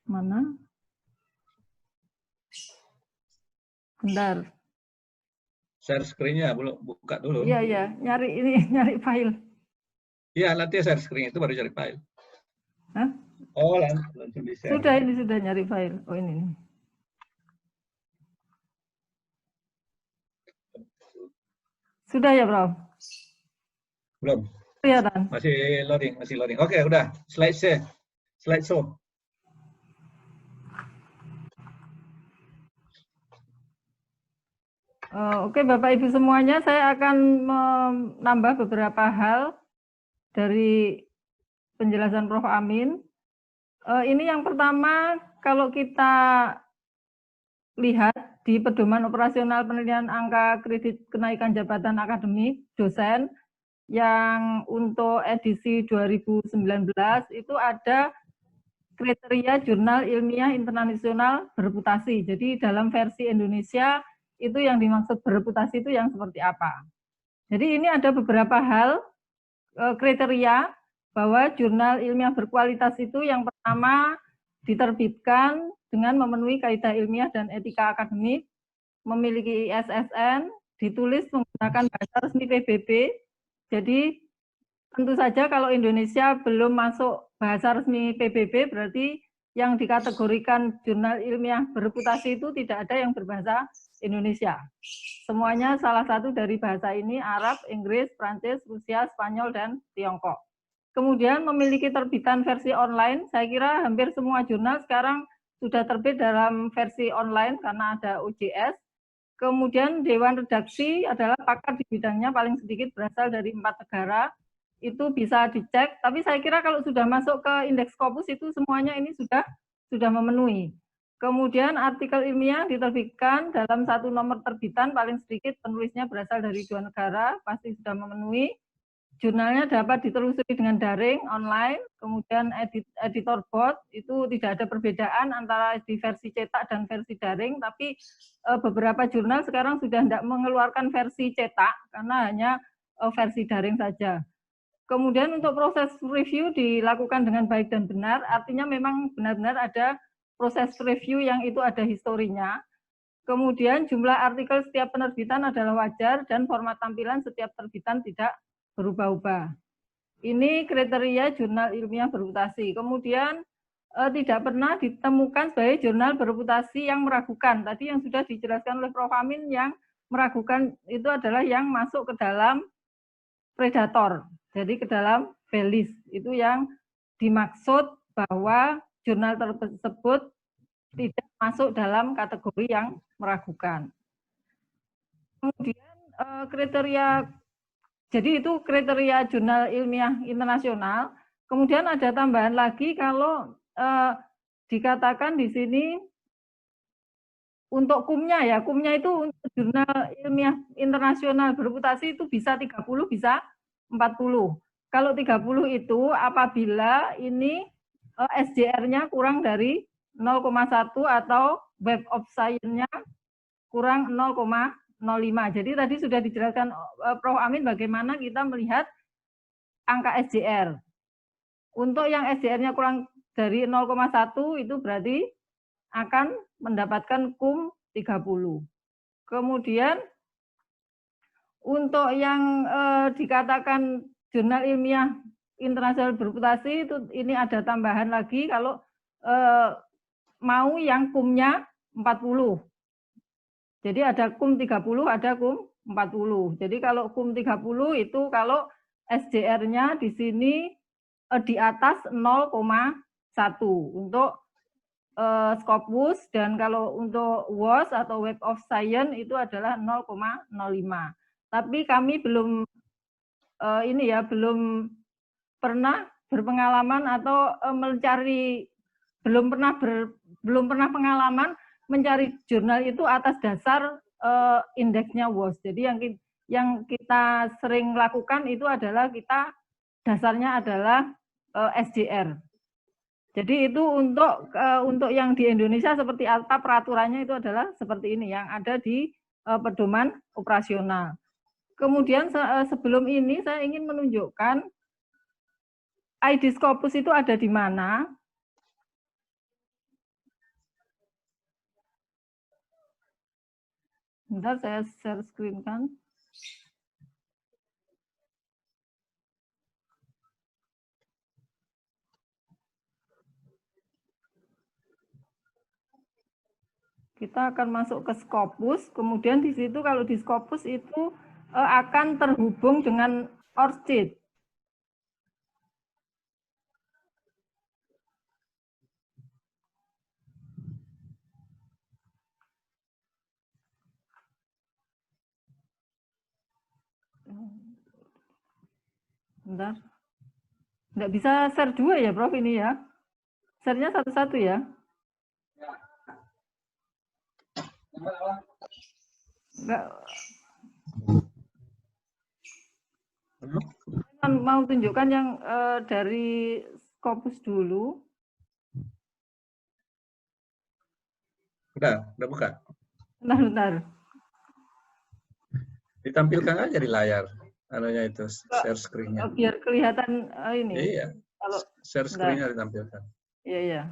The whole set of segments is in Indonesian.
Mana? Bentar. Share screen-nya, buka dulu. Iya, iya, nyari ini, nyari file. Iya, nanti share screen itu baru cari file. Hah? Oh, langsung di-share. Sudah, ini sudah nyari file. Oh, ini nih. Sudah ya, Bro? Belum. Kelihatan? Masih loading. Oke, udah. Slideshow. Oke, Bapak Ibu semuanya, saya akan menambah beberapa hal dari penjelasan Prof. Amin. Ini yang pertama, kalau kita lihat di pedoman operasional penilaian angka kredit kenaikan jabatan akademik dosen yang untuk edisi 2019 itu ada kriteria jurnal ilmiah internasional bereputasi. Jadi dalam versi Indonesia itu yang dimaksud bereputasi itu yang seperti apa. Jadi ini ada beberapa hal kriteria bahwa jurnal ilmiah berkualitas itu yang pertama diterbitkan dengan memenuhi kaidah ilmiah dan etika akademik, memiliki ISSN, ditulis menggunakan bahasa resmi PBB. Jadi tentu saja kalau Indonesia belum masuk bahasa resmi PBB berarti yang dikategorikan jurnal ilmiah bereputasi itu tidak ada yang berbahasa Indonesia. Semuanya salah satu dari bahasa ini Arab, Inggris, Prancis, Rusia, Spanyol, dan Tiongkok. Kemudian memiliki terbitan versi online, saya kira hampir semua jurnal sekarang sudah terbit dalam versi online karena ada OJS. Kemudian Dewan Redaksi adalah pakar di bidangnya paling sedikit berasal dari 4 negara, itu bisa dicek, tapi saya kira kalau sudah masuk ke indeks Scopus itu semuanya ini sudah memenuhi. Kemudian artikel ilmiah diterbitkan dalam satu nomor terbitan paling sedikit penulisnya berasal dari 2 negara, pasti sudah memenuhi. Jurnalnya dapat ditelusuri dengan daring, online, kemudian editor board, itu tidak ada perbedaan antara di versi cetak dan versi daring, tapi beberapa jurnal sekarang sudah tidak mengeluarkan versi cetak, karena hanya versi daring saja. Kemudian untuk proses review dilakukan dengan baik dan benar, artinya memang benar-benar ada proses review yang itu ada historinya. Kemudian jumlah artikel setiap penerbitan adalah wajar dan format tampilan setiap terbitan tidak berubah-ubah. Ini kriteria jurnal ilmiah bereputasi. Kemudian tidak pernah ditemukan sebagai jurnal bereputasi yang meragukan. Tadi yang sudah dijelaskan oleh Prof. Amin, yang meragukan itu adalah yang masuk ke dalam predator. Jadi ke dalam valis. Itu yang dimaksud bahwa jurnal tersebut tidak masuk dalam kategori yang meragukan. Kemudian kriteria, jadi itu kriteria jurnal ilmiah internasional. Kemudian ada tambahan lagi kalau dikatakan di sini untuk kumnya ya, kumnya itu untuk jurnal ilmiah internasional bereputasi itu bisa 30, bisa 40. Kalau 30 itu apabila ini SJR-nya kurang dari 0,1 atau Web of Science-nya kurang 0,05. Jadi tadi sudah dijelaskan Prof. Amin bagaimana kita melihat angka SJR. Untuk yang SJR-nya kurang dari 0,1 itu berarti akan mendapatkan KUM 30. Kemudian untuk yang dikatakan jurnal ilmiah internasional bereputasi itu ini ada tambahan lagi kalau mau yang KUM-nya 40. Jadi ada KUM 30, ada KUM 40. Jadi kalau KUM 30 itu kalau SJR-nya di sini di atas 0,1 untuk Scopus, dan kalau untuk WOS atau Web of Science itu adalah 0,05. Tapi kami belum belum pernah berpengalaman atau mencari, belum pernah pengalaman mencari jurnal itu atas dasar indeksnya WOS. Jadi yang kita sering lakukan itu adalah kita dasarnya adalah SJR. Jadi itu untuk yang di Indonesia seperti apa peraturannya itu adalah seperti ini yang ada di pedoman operasional. Kemudian sebelum ini saya ingin menunjukkan ID Scopus itu ada di mana. Bentar, saya share screen kan. Kita akan masuk ke Scopus, kemudian di situ kalau di Scopus itu akan terhubung dengan ORCID. Bentar. Nggak bisa share dua ya, Prof, ini ya? Share-nya satu-satu ya? Nggak. Mau tunjukkan yang dari Scopus dulu. Udah buka. Bentar. Ditampilkan aja di layar. Anunya itu, share screen-nya. Biar kelihatan ini. Iya, kalau share screen-nya ditampilkan. Iya.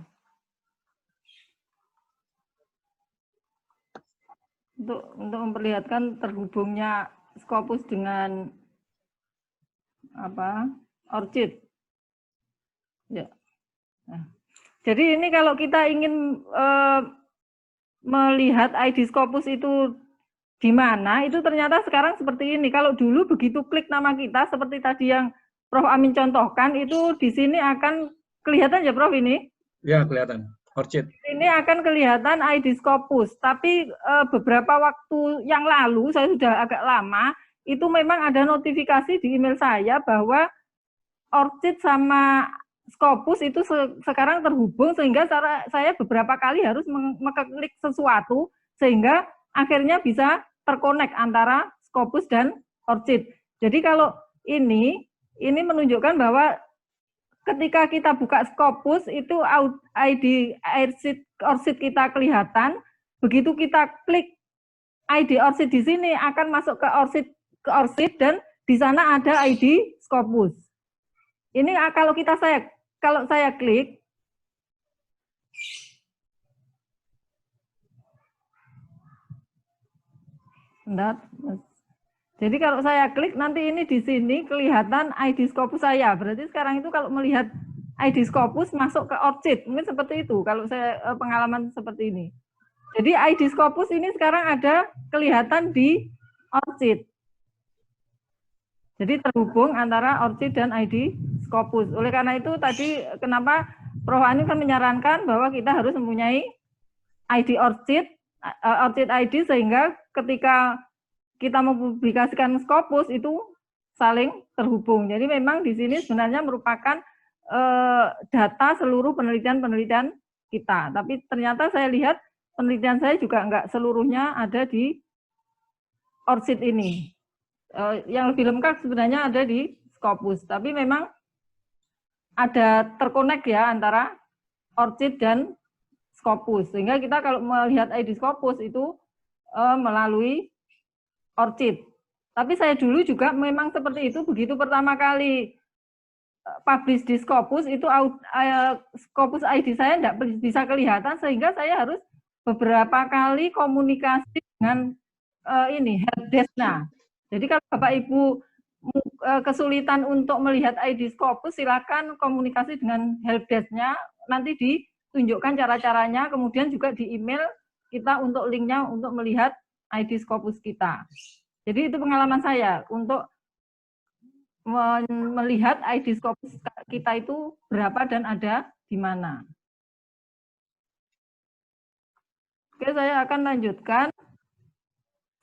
Untuk memperlihatkan terhubungnya Scopus dengan ORCID. Ya. Nah. Jadi ini kalau kita ingin melihat ID Scopus itu di mana, itu ternyata sekarang seperti ini. Kalau dulu begitu klik nama kita, seperti tadi yang Prof. Amin contohkan, itu di sini akan kelihatan ya, Prof, ini? Ya, kelihatan. ORCID. Ini akan kelihatan ID Scopus, tapi beberapa waktu yang lalu, saya sudah agak lama, itu memang ada notifikasi di email saya bahwa ORCID sama Scopus itu sekarang terhubung, sehingga saya beberapa kali harus mengklik sesuatu, sehingga akhirnya bisa terkonek antara Scopus dan ORCID. Jadi kalau ini menunjukkan bahwa ketika kita buka Scopus, itu ID ORCID kita kelihatan, begitu kita klik ID ORCID di sini akan masuk ke ORCID dan di sana ada ID Scopus. Ini kalau saya klik, bentar. Jadi kalau saya klik nanti ini di sini kelihatan ID Scopus saya. Berarti sekarang itu kalau melihat ID Scopus masuk ke ORCID, mungkin seperti itu kalau saya pengalaman seperti ini. Jadi ID Scopus ini sekarang ada kelihatan di ORCID. Jadi terhubung antara ORCID dan ID Scopus. Oleh karena itu tadi kenapa Prof. Anin kan menyarankan bahwa kita harus mempunyai ID ORCID ID, sehingga ketika kita mempublikasikan Scopus itu saling terhubung. Jadi memang di sini sebenarnya merupakan data seluruh penelitian kita. Tapi ternyata saya lihat penelitian saya juga enggak seluruhnya ada di ORCID ini. Yang lebih lengkap sebenarnya ada di Scopus. Tapi memang ada terkonek ya antara ORCID dan Scopus. Sehingga kita kalau melihat ID Scopus itu melalui ORCID. Tapi saya dulu juga memang seperti itu, begitu pertama kali publish di Scopus, itu Scopus ID saya tidak bisa kelihatan, sehingga saya harus beberapa kali komunikasi dengan helpdesk-nya. Jadi kalau Bapak Ibu kesulitan untuk melihat ID Scopus, silakan komunikasi dengan helpdesk-nya, nanti ditunjukkan cara-caranya, kemudian juga di email kita untuk linknya untuk melihat ID Scopus kita. Jadi itu pengalaman saya untuk melihat ID Scopus kita itu berapa dan ada di mana. Oke, saya akan lanjutkan.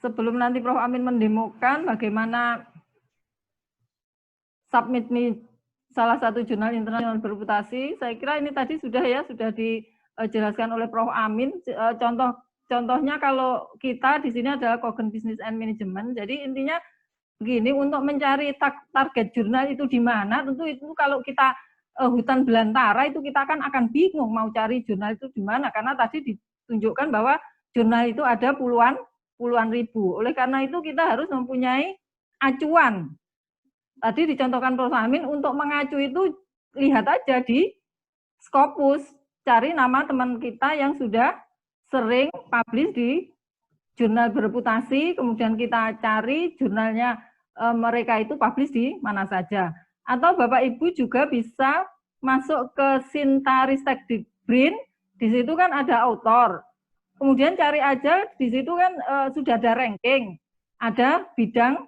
Sebelum nanti Prof. Amin mendemokan bagaimana submit salah satu jurnal internasional bereputasi, saya kira ini tadi sudah dijelaskan oleh Prof. Amin. Contohnya kalau kita di sini adalah Cogent Business and Management, jadi intinya begini, untuk mencari target jurnal itu di mana, tentu itu kalau kita hutan belantara itu kita akan bingung mau cari jurnal itu di mana, karena tadi ditunjukkan bahwa jurnal itu ada puluhan ribu. Oleh karena itu kita harus mempunyai acuan. Tadi dicontohkan Prof. Amin, untuk mengacu itu lihat aja di Scopus, cari nama teman kita yang sudah sering publish di jurnal bereputasi, kemudian kita cari jurnalnya mereka itu publish di mana saja. Atau Bapak Ibu juga bisa masuk ke Sinta Ristek Brin, di situ kan ada author. Kemudian cari aja di situ kan sudah ada ranking, ada bidang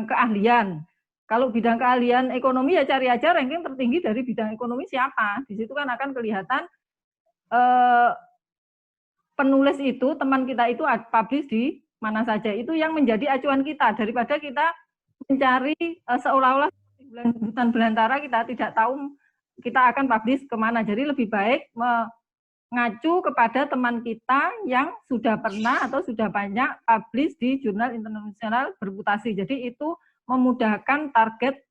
keahlian. Kalau bidang keahlian ekonomi ya cari aja ranking tertinggi dari bidang ekonomi siapa. Di situ kan akan kelihatan penulis itu, teman kita itu publish di mana saja. Itu yang menjadi acuan kita daripada kita mencari seolah-olah hutan belantara kita tidak tahu kita akan publish kemana. Jadi lebih baik mengacu kepada teman kita yang sudah pernah atau sudah banyak publish di jurnal internasional bereputasi. Jadi itu memudahkan target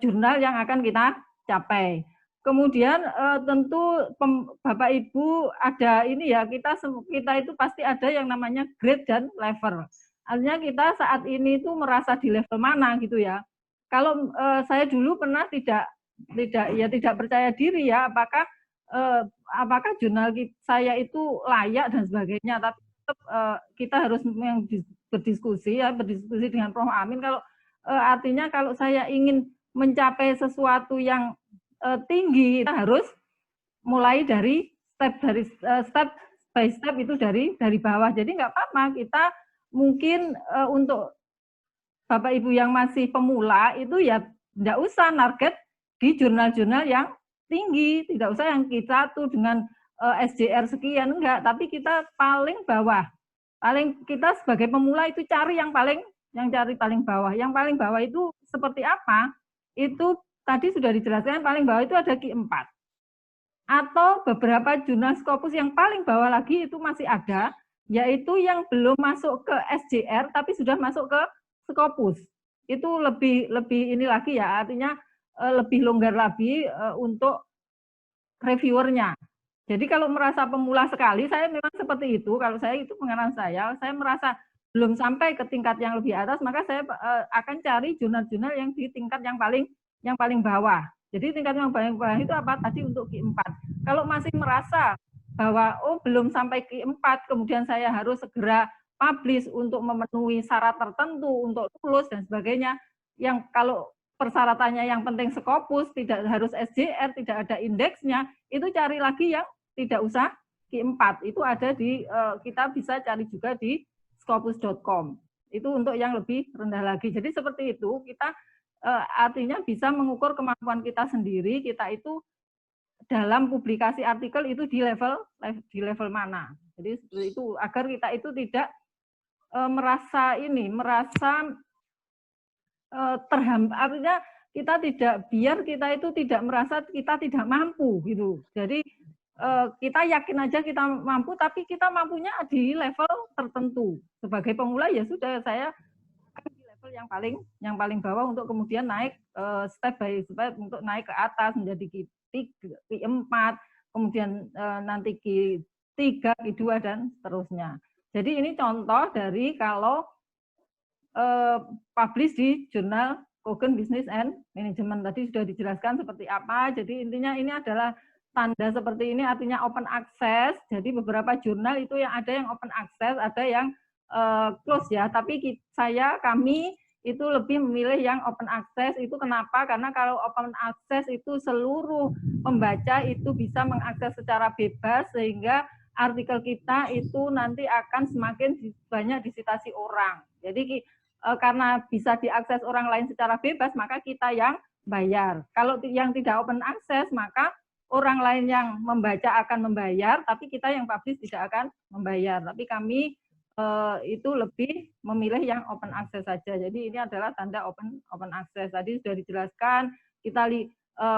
jurnal yang akan kita capai. Kemudian tentu Bapak Ibu ada ini ya, kita itu pasti ada yang namanya grade dan level. Artinya kita saat ini itu merasa di level mana gitu ya. Kalau saya dulu pernah tidak percaya diri ya, apakah jurnal saya itu layak dan sebagainya. Tapi tetap kita harus berdiskusi dengan Prof. Amin. Kalau artinya kalau saya ingin mencapai sesuatu yang tinggi, kita harus mulai dari step by step itu dari bawah. Jadi nggak apa-apa kita mungkin untuk Bapak Ibu yang masih pemula itu ya nggak usah target di jurnal-jurnal yang tinggi, tidak usah yang kita tuh dengan SJR sekian, enggak, tapi kita paling bawah. Paling kita sebagai pemula itu cari yang paling bawah. Yang paling bawah itu seperti apa? Itu tadi sudah dijelaskan, paling bawah itu ada Q4. Atau beberapa jurnal Scopus yang paling bawah lagi itu masih ada, yaitu yang belum masuk ke SJR tapi sudah masuk ke Scopus. Itu lebih ini lagi ya, artinya lebih longgar lagi untuk reviewernya. Jadi kalau merasa pemula sekali, saya memang seperti itu. Kalau saya itu pengalaman saya merasa belum sampai ke tingkat yang lebih atas, maka saya akan cari jurnal-jurnal yang di tingkat yang paling bawah. Jadi tingkat yang paling bawah itu apa? Tadi untuk Q4. Kalau masih merasa bahwa belum sampai Q4, kemudian saya harus segera publish untuk memenuhi syarat tertentu untuk lulus dan sebagainya. Yang kalau persyaratannya yang penting Scopus, tidak harus SJR, tidak ada indeksnya, itu cari lagi yang tidak usah Q4. Itu ada di kita bisa cari juga di scopus.com. Itu untuk yang lebih rendah lagi. Jadi seperti itu, kita artinya bisa mengukur kemampuan kita sendiri, kita itu dalam publikasi artikel itu di level mana. Jadi seperti itu agar kita itu tidak merasa terhambat, artinya kita itu tidak merasa kita tidak mampu gitu. Jadi kita yakin aja kita mampu, tapi kita mampunya di level tertentu. Sebagai pemula ya sudah, saya di level yang paling bawah untuk kemudian naik step by step untuk naik ke atas menjadi Q4, kemudian nanti Q3, Q2 dan seterusnya. Jadi ini contoh dari kalau publish di jurnal Cogent Business and Management. Tadi sudah dijelaskan seperti apa. Jadi intinya ini adalah tanda seperti ini artinya open access. Jadi beberapa jurnal itu yang ada yang open access, ada yang close ya. Tapi kami itu lebih memilih yang open access. Itu kenapa? Karena kalau open access itu seluruh pembaca itu bisa mengakses secara bebas, sehingga artikel kita itu nanti akan semakin banyak disitasi orang. Jadi karena bisa diakses orang lain secara bebas, maka kita yang bayar. Kalau yang tidak open access, maka orang lain yang membaca akan membayar, tapi kita yang publish tidak akan membayar. Tapi kami itu lebih memilih yang open access saja. Jadi ini adalah tanda open access. Tadi sudah dijelaskan, kita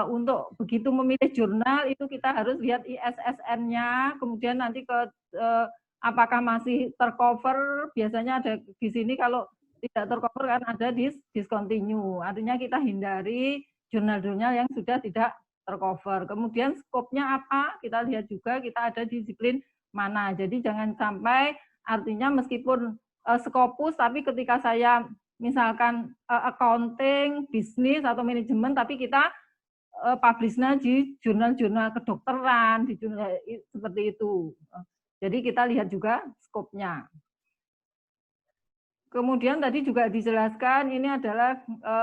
untuk begitu memilih jurnal itu kita harus lihat ISSN-nya, kemudian nanti apakah masih tercover. Biasanya ada di sini kalau tidak tercover kan ada discontinue. Artinya kita hindari jurnal-jurnal yang sudah tidak tercover. Kemudian skopnya apa? Kita lihat juga kita ada disiplin mana. Jadi jangan sampai artinya meskipun Scopus, tapi ketika saya misalkan accounting, bisnis atau manajemen, tapi kita publish-nya di jurnal-jurnal kedokteran, di jurnal seperti itu. Jadi kita lihat juga skopnya. Kemudian tadi juga dijelaskan ini adalah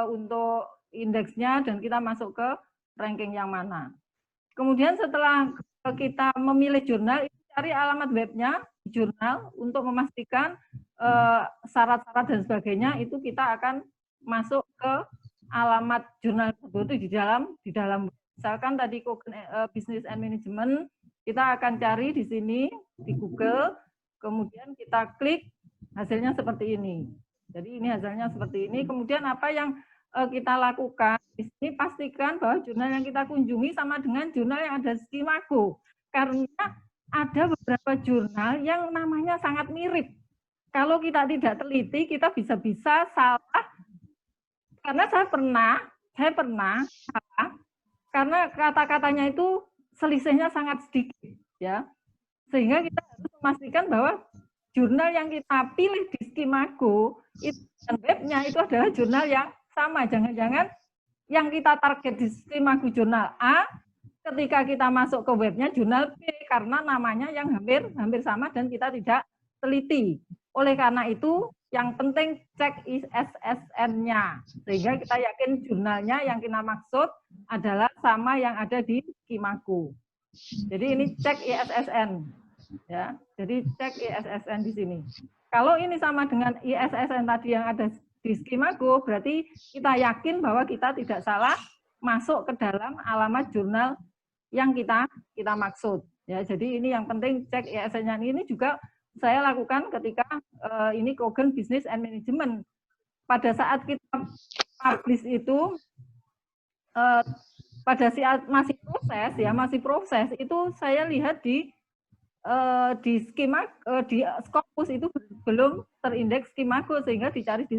untuk indeksnya dan kita masuk ke ranking yang mana. Kemudian setelah kita memilih jurnal, cari alamat webnya di jurnal untuk memastikan syarat-syarat dan sebagainya itu kita akan masuk ke alamat jurnal tersebut di dalam misalkan tadi Business and Management, kita akan cari di sini di Google, kemudian kita klik, hasilnya seperti ini. Jadi ini hasilnya seperti ini. Kemudian apa yang kita lakukan di sini, pastikan bahwa jurnal yang kita kunjungi sama dengan jurnal yang ada di Skimago. Karena ada beberapa jurnal yang namanya sangat mirip. Kalau kita tidak teliti, kita bisa-bisa salah. Karena saya pernah salah karena kata-katanya itu selisihnya sangat sedikit, ya. Sehingga kita harus memastikan bahwa jurnal yang kita pilih di Skimago itu dan webnya itu adalah jurnal yang sama. Jangan-jangan yang kita target di Skimago jurnal A, ketika kita masuk ke webnya jurnal B karena namanya yang hampir sama dan kita tidak teliti. Oleh karena itu yang penting cek ISSN-nya sehingga kita yakin jurnalnya yang kita maksud adalah sama yang ada di Skimago. Jadi ini cek ISSN. Ya, jadi cek ISSN di sini. Kalau ini sama dengan ISSN tadi yang ada di Skimago, berarti kita yakin bahwa kita tidak salah masuk ke dalam alamat jurnal yang kita maksud. Ya, jadi ini yang penting cek ISSN-nya. Ini juga saya lakukan ketika ini Kogan Business and Management. Pada saat kita publish itu, pada saat masih proses itu saya lihat di Scopus itu belum terindeks Skimago sehingga dicari di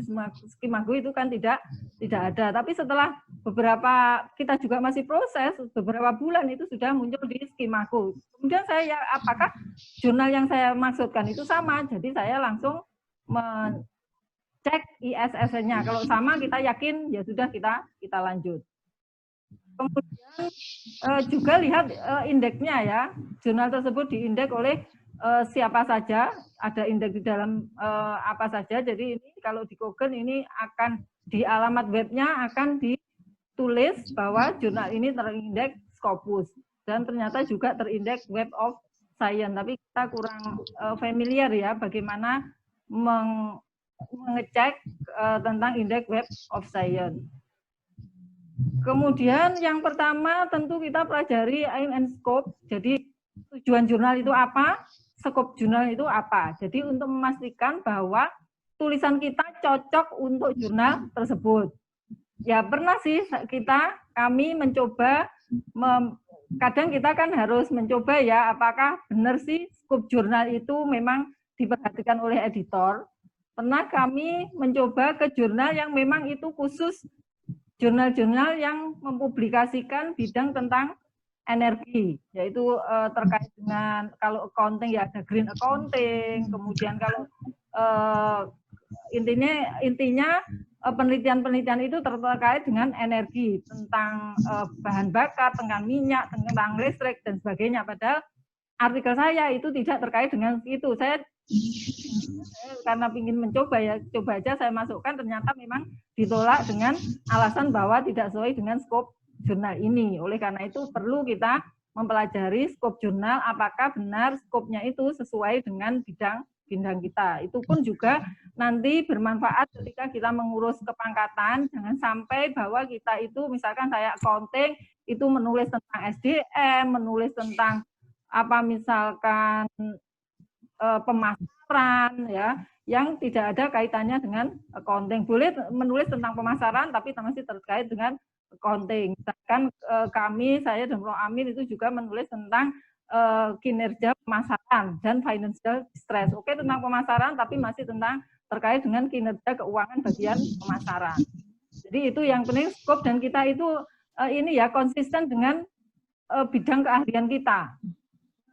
Skimago itu kan tidak ada. Tapi setelah beberapa kita juga masih proses beberapa bulan itu sudah muncul di Skimago. Kemudian saya apakah jurnal yang saya maksudkan itu sama? Jadi saya langsung cek ISSN-nya. Kalau sama kita yakin ya sudah kita lanjut. Kemudian juga lihat indeksnya ya, jurnal tersebut diindeks oleh siapa saja, ada indeks di dalam apa saja. Jadi ini kalau di Kogan ini akan di alamat webnya akan ditulis bahwa jurnal ini terindeks Scopus dan ternyata juga terindeks Web of Science. Tapi kita kurang familiar ya bagaimana mengecek tentang indeks Web of Science. Kemudian yang pertama tentu kita pelajari aim and scope. Jadi tujuan jurnal itu apa, scope jurnal itu apa. Jadi untuk memastikan bahwa tulisan kita cocok untuk jurnal tersebut. Ya pernah sih kami mencoba, kadang kita kan harus mencoba ya apakah benar sih scope jurnal itu memang diperhatikan oleh editor. Pernah kami mencoba ke jurnal yang memang itu khusus jurnal-jurnal yang mempublikasikan bidang tentang energi, yaitu terkait dengan kalau accounting ya ada green accounting, kemudian kalau intinya penelitian-penelitian itu terkait dengan energi, tentang bahan bakar, tentang minyak, tentang listrik dan sebagainya. Padahal artikel saya itu tidak terkait dengan itu. Saya karena ingin mencoba ya, coba aja saya masukkan, ternyata memang ditolak dengan alasan bahwa tidak sesuai dengan skop jurnal ini. Oleh karena itu perlu kita mempelajari skop jurnal, apakah benar skopnya itu sesuai dengan bidang kita. Itu pun juga nanti bermanfaat ketika kita mengurus kepangkatan, jangan sampai bahwa kita itu misalkan saya accounting itu menulis tentang SDM, menulis tentang apa misalkan pemasaran ya yang tidak ada kaitannya dengan accounting. Boleh menulis tentang pemasaran tapi masih terkait dengan accounting. Misalkan saya dan Bro Amin itu juga menulis tentang kinerja pemasaran dan financial distress. Oke, tentang pemasaran tapi masih tentang terkait dengan kinerja keuangan bagian pemasaran. Jadi itu yang penting skop, dan kita itu ini ya konsisten dengan bidang keahlian kita.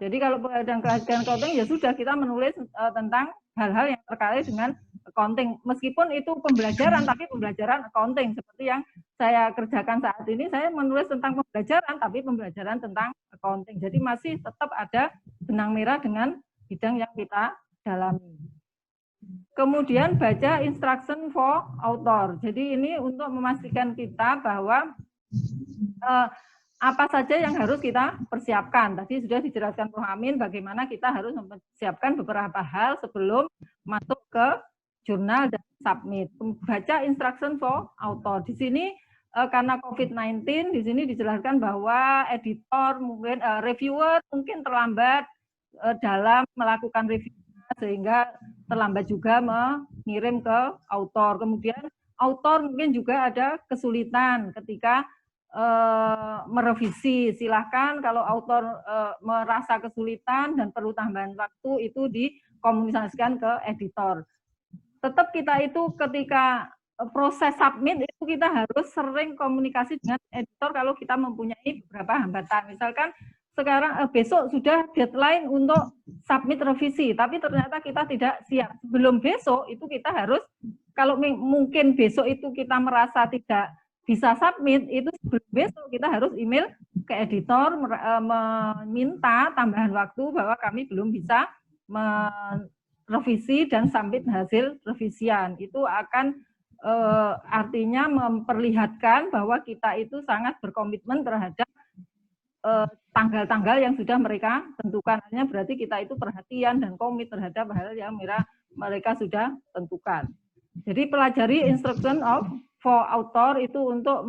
Jadi kalau bidang keahlian accounting ya sudah kita menulis tentang hal-hal yang terkait dengan accounting. Meskipun itu pembelajaran, tapi pembelajaran accounting. Seperti yang saya kerjakan saat ini, saya menulis tentang pembelajaran, tapi pembelajaran tentang accounting. Jadi masih tetap ada benang merah dengan bidang yang kita dalami. Kemudian baca instruction for author. Jadi ini untuk memastikan kita bahwa apa saja yang harus kita persiapkan. Tadi sudah dijelaskan Prof. Amin bagaimana kita harus mempersiapkan beberapa hal sebelum masuk ke jurnal dan submit. Baca instruction for author. Di sini karena COVID-19 di sini dijelaskan bahwa editor mungkin reviewer mungkin terlambat dalam melakukan review sehingga terlambat juga mengirim ke author. Kemudian author mungkin juga ada kesulitan ketika merevisi. Silahkan kalau author merasa kesulitan dan perlu tambahan waktu itu dikomunikasikan ke editor. Tetap kita itu ketika proses submit itu kita harus sering komunikasi dengan editor kalau kita mempunyai beberapa hambatan. Misalkan sekarang besok sudah deadline untuk submit revisi, tapi ternyata kita tidak siap. Sebelum besok itu kita harus, kalau mungkin besok itu kita merasa tidak bisa submit, itu sebelum besok kita harus email ke editor meminta tambahan waktu bahwa kami belum bisa merevisi dan submit hasil revisian. Itu akan artinya memperlihatkan bahwa kita itu sangat berkomitmen terhadap tanggal-tanggal yang sudah mereka tentukan. Artinya berarti kita itu perhatian dan komit terhadap hal yang mereka sudah tentukan. Jadi pelajari instruction for author itu untuk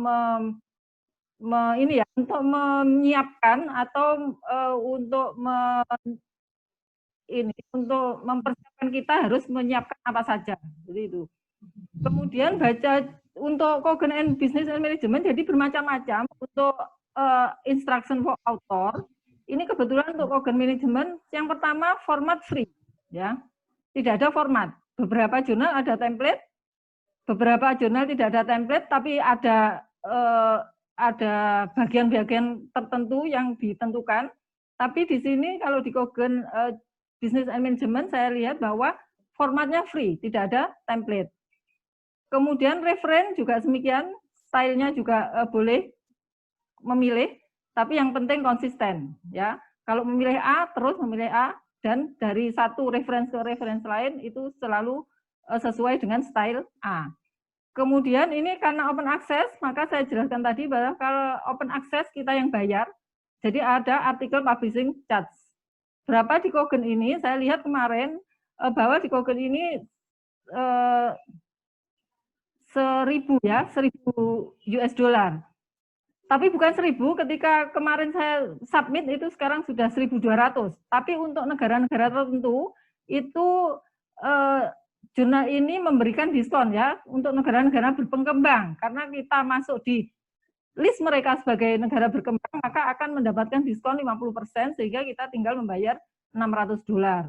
untuk menyiapkan atau untuk mempersiapkan kita harus menyiapkan apa saja. Jadi itu. Kemudian baca untuk Cogent and Business and Management, jadi bermacam-macam untuk instruction for author. Ini kebetulan untuk Cogent Management yang pertama format free, ya, tidak ada format. Beberapa jurnal ada template, beberapa jurnal tidak ada template, tapi ada bagian-bagian tertentu yang ditentukan. Tapi di sini kalau di Cogent Business and Management saya lihat bahwa formatnya free, tidak ada template. Kemudian referen juga demikian, stylenya juga boleh memilih, tapi yang penting konsisten, ya. Kalau memilih A terus memilih A, dan dari satu referensi ke referensi lain itu selalu sesuai dengan style A. Kemudian ini karena open access, maka saya jelaskan tadi bahwa kalau open access kita yang bayar, jadi ada artikel publishing charge. Berapa di Cogent ini? Saya lihat kemarin bahwa di Cogent ini 1.000 ya, 1.000 US dollar. Tapi bukan 1.000, ketika kemarin saya submit itu sekarang sudah 1.200. Tapi untuk negara-negara tertentu itu jurnal ini memberikan diskon ya untuk negara-negara berkembang, karena kita masuk di list mereka sebagai negara berkembang maka akan mendapatkan diskon 50% sehingga kita tinggal membayar 600 dolar.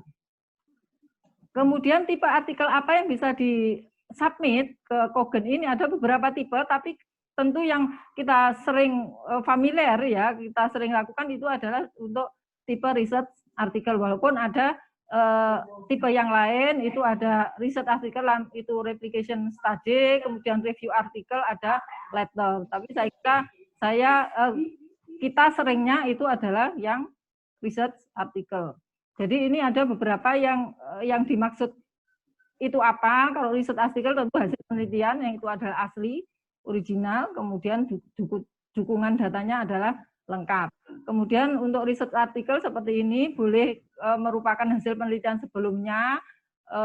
Kemudian tipe artikel apa yang bisa di submit ke Cogent ini ada beberapa tipe, tapi tentu yang kita sering familiar ya, kita sering lakukan itu adalah untuk tipe research artikel, walaupun ada tipe yang lain, itu ada research artikel, itu replication study, kemudian review artikel, ada letter. Tapi saya kira kita seringnya itu adalah yang research artikel. Jadi ini ada beberapa yang dimaksud itu apa. Kalau research artikel tentu hasil penelitian yang itu adalah asli, original, kemudian dukungan datanya adalah lengkap. Kemudian untuk research artikel seperti ini boleh merupakan hasil penelitian sebelumnya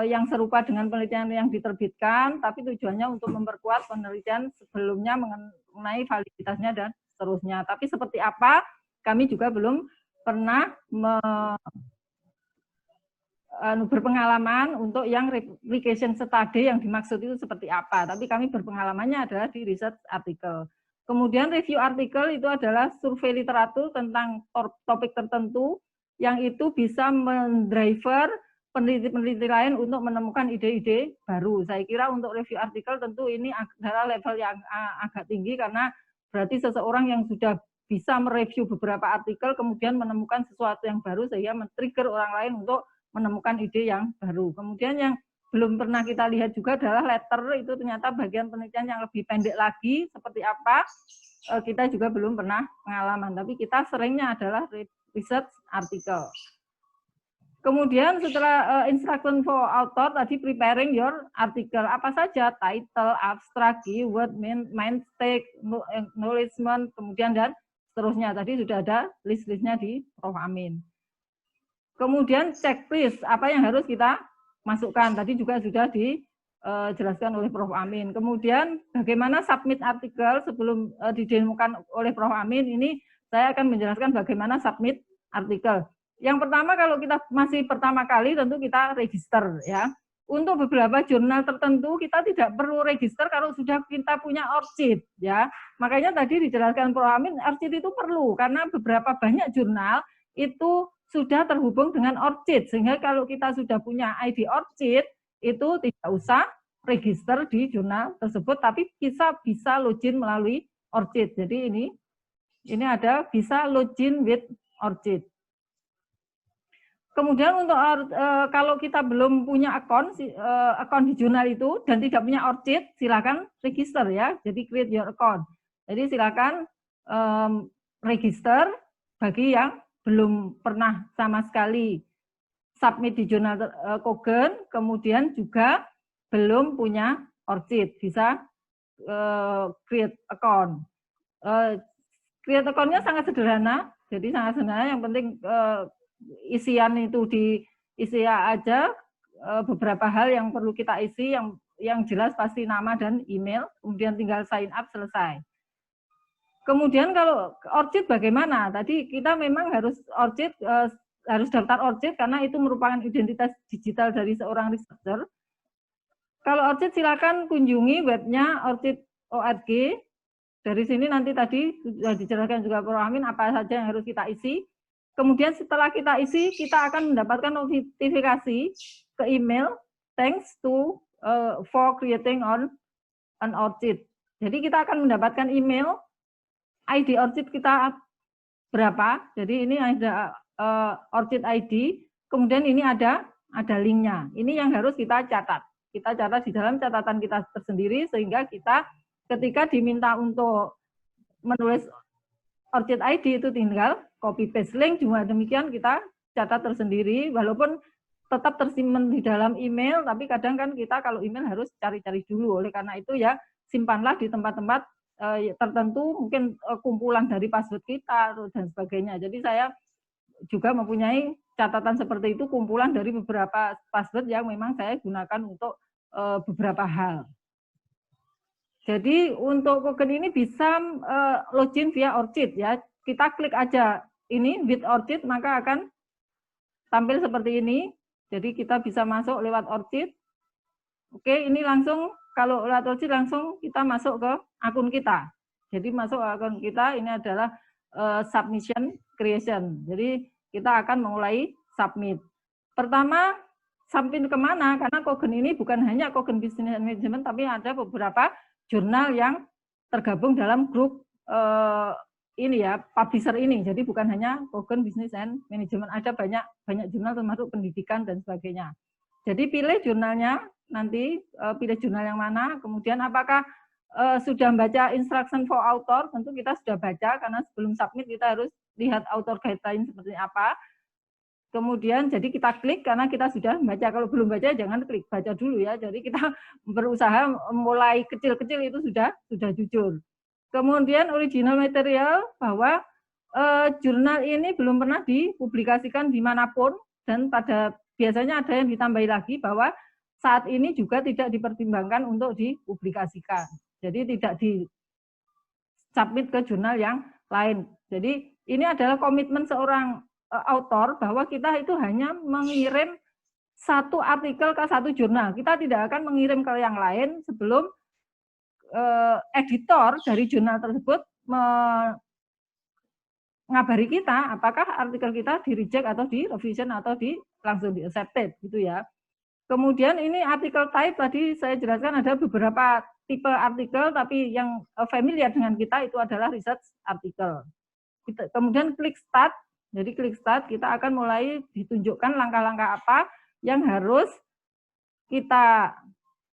yang serupa dengan penelitian yang diterbitkan, tapi tujuannya untuk memperkuat penelitian sebelumnya mengenai validitasnya dan seterusnya. Tapi seperti apa, kami juga belum pernah berpengalaman untuk yang replication study yang dimaksud itu seperti apa. Tapi kami berpengalamannya adalah di research artikel. Kemudian review artikel itu adalah survei literatur tentang topik tertentu yang itu bisa mendriver peneliti-peneliti lain untuk menemukan ide-ide baru. Saya kira untuk review artikel tentu ini adalah level yang agak tinggi karena berarti seseorang yang sudah bisa mereview beberapa artikel kemudian menemukan sesuatu yang baru sehingga men-trigger orang lain untuk menemukan ide yang baru. Kemudian yang belum pernah kita lihat juga adalah letter, itu ternyata bagian penelitian yang lebih pendek lagi, seperti apa, kita juga belum pernah pengalaman. Tapi kita seringnya adalah research artikel. Kemudian setelah instruction for author tadi preparing your article, apa saja title, abstract, keyword, main text, acknowledgement, kemudian dan seterusnya. Tadi sudah ada list-listnya di Prof. Amin. Kemudian checklist, apa yang harus kita masukkan. Tadi juga sudah dijelaskan oleh Prof. Amin. Kemudian bagaimana submit artikel sebelum didemokan oleh Prof. Amin, ini saya akan menjelaskan bagaimana submit artikel. Yang pertama, kalau kita masih pertama kali tentu kita register ya. Untuk beberapa jurnal tertentu kita tidak perlu register kalau sudah kita punya ORCID ya. Makanya tadi dijelaskan Prof. Amin, ORCID itu perlu karena beberapa banyak jurnal itu sudah terhubung dengan ORCID, sehingga kalau kita sudah punya ID ORCID itu tidak usah register di jurnal tersebut, tapi bisa login melalui ORCID. Jadi ini ada bisa login with ORCID. Kemudian untuk kalau kita belum punya akun di jurnal itu dan tidak punya ORCID, silakan register ya. Jadi create your account. Jadi silakan register bagi yang belum pernah sama sekali submit di jurnal Cogent, kemudian juga belum punya ORCID, bisa create account. Create account-nya sangat sederhana, jadi sangat sederhana. Yang penting isian itu diisi aja, beberapa hal yang perlu kita isi, yang jelas pasti nama dan email, kemudian tinggal sign up, selesai. Kemudian kalau ORCID bagaimana? Tadi kita memang harus ORCID, harus daftar ORCID karena itu merupakan identitas digital dari seorang researcher. Kalau ORCID silakan kunjungi webnya orcid.org. Dari sini nanti tadi sudah dijelaskan juga Prof. Amin apa saja yang harus kita isi. Kemudian setelah kita isi, kita akan mendapatkan notifikasi ke email, thanks to for creating an ORCID. Jadi kita akan mendapatkan email, ID ORCID kita berapa. Jadi ini ada ORCID ID, kemudian ini ada linknya. Ini yang harus kita catat. Kita catat di dalam catatan kita tersendiri, sehingga kita ketika diminta untuk menulis ORCID ID itu tinggal copy paste link, juga demikian kita catat tersendiri, walaupun tetap tersimpan di dalam email, tapi kadang kan kita kalau email harus cari-cari dulu. Oleh karena itu ya simpanlah di tempat-tempat tertentu, mungkin kumpulan dari password kita dan sebagainya. Jadi saya juga mempunyai catatan seperti itu, kumpulan dari beberapa password yang memang saya gunakan untuk beberapa hal. Jadi untuk Cogent ini bisa login via ORCID ya. Kita klik aja ini with ORCID, maka akan tampil seperti ini. Jadi kita bisa masuk lewat ORCID. Oke, ini langsung kalau lewat ORCID langsung kita masuk ke akun kita. Jadi masuk ke akun kita, ini adalah submission creation. Jadi kita akan memulai submit. Pertama, submit kemana? Karena Cogent ini bukan hanya Cogent Business Management, tapi ada beberapa jurnal yang tergabung dalam grup ini ya, publisher ini. Jadi bukan hanya Cogent Business and Management, ada banyak jurnal termasuk pendidikan dan sebagainya. Jadi pilih jurnalnya, nanti pilih jurnal yang mana, kemudian apakah sudah baca instruction for author, tentu kita sudah baca, karena sebelum submit kita harus lihat author guideline seperti apa. Kemudian jadi kita klik karena kita sudah baca. Kalau belum baca jangan klik, baca dulu ya. Jadi kita berusaha mulai kecil-kecil itu sudah jujur. Kemudian original material, bahwa jurnal ini belum pernah dipublikasikan dimanapun, dan biasanya ada yang ditambahi lagi bahwa saat ini juga tidak dipertimbangkan untuk dipublikasikan. Jadi tidak di-submit ke jurnal yang lain. Jadi ini adalah komitmen seorang author bahwa kita itu hanya mengirim satu artikel ke satu jurnal. Kita tidak akan mengirim ke yang lain sebelum editor dari jurnal tersebut mengabari kita apakah artikel kita di-reject atau di-revision atau langsung di-accepted gitu ya. Kemudian ini artikel type tadi saya jelaskan ada beberapa tipe artikel, tapi yang familiar dengan kita itu adalah research artikel. Kemudian klik start. Jadi klik start, kita akan mulai ditunjukkan langkah-langkah apa yang harus kita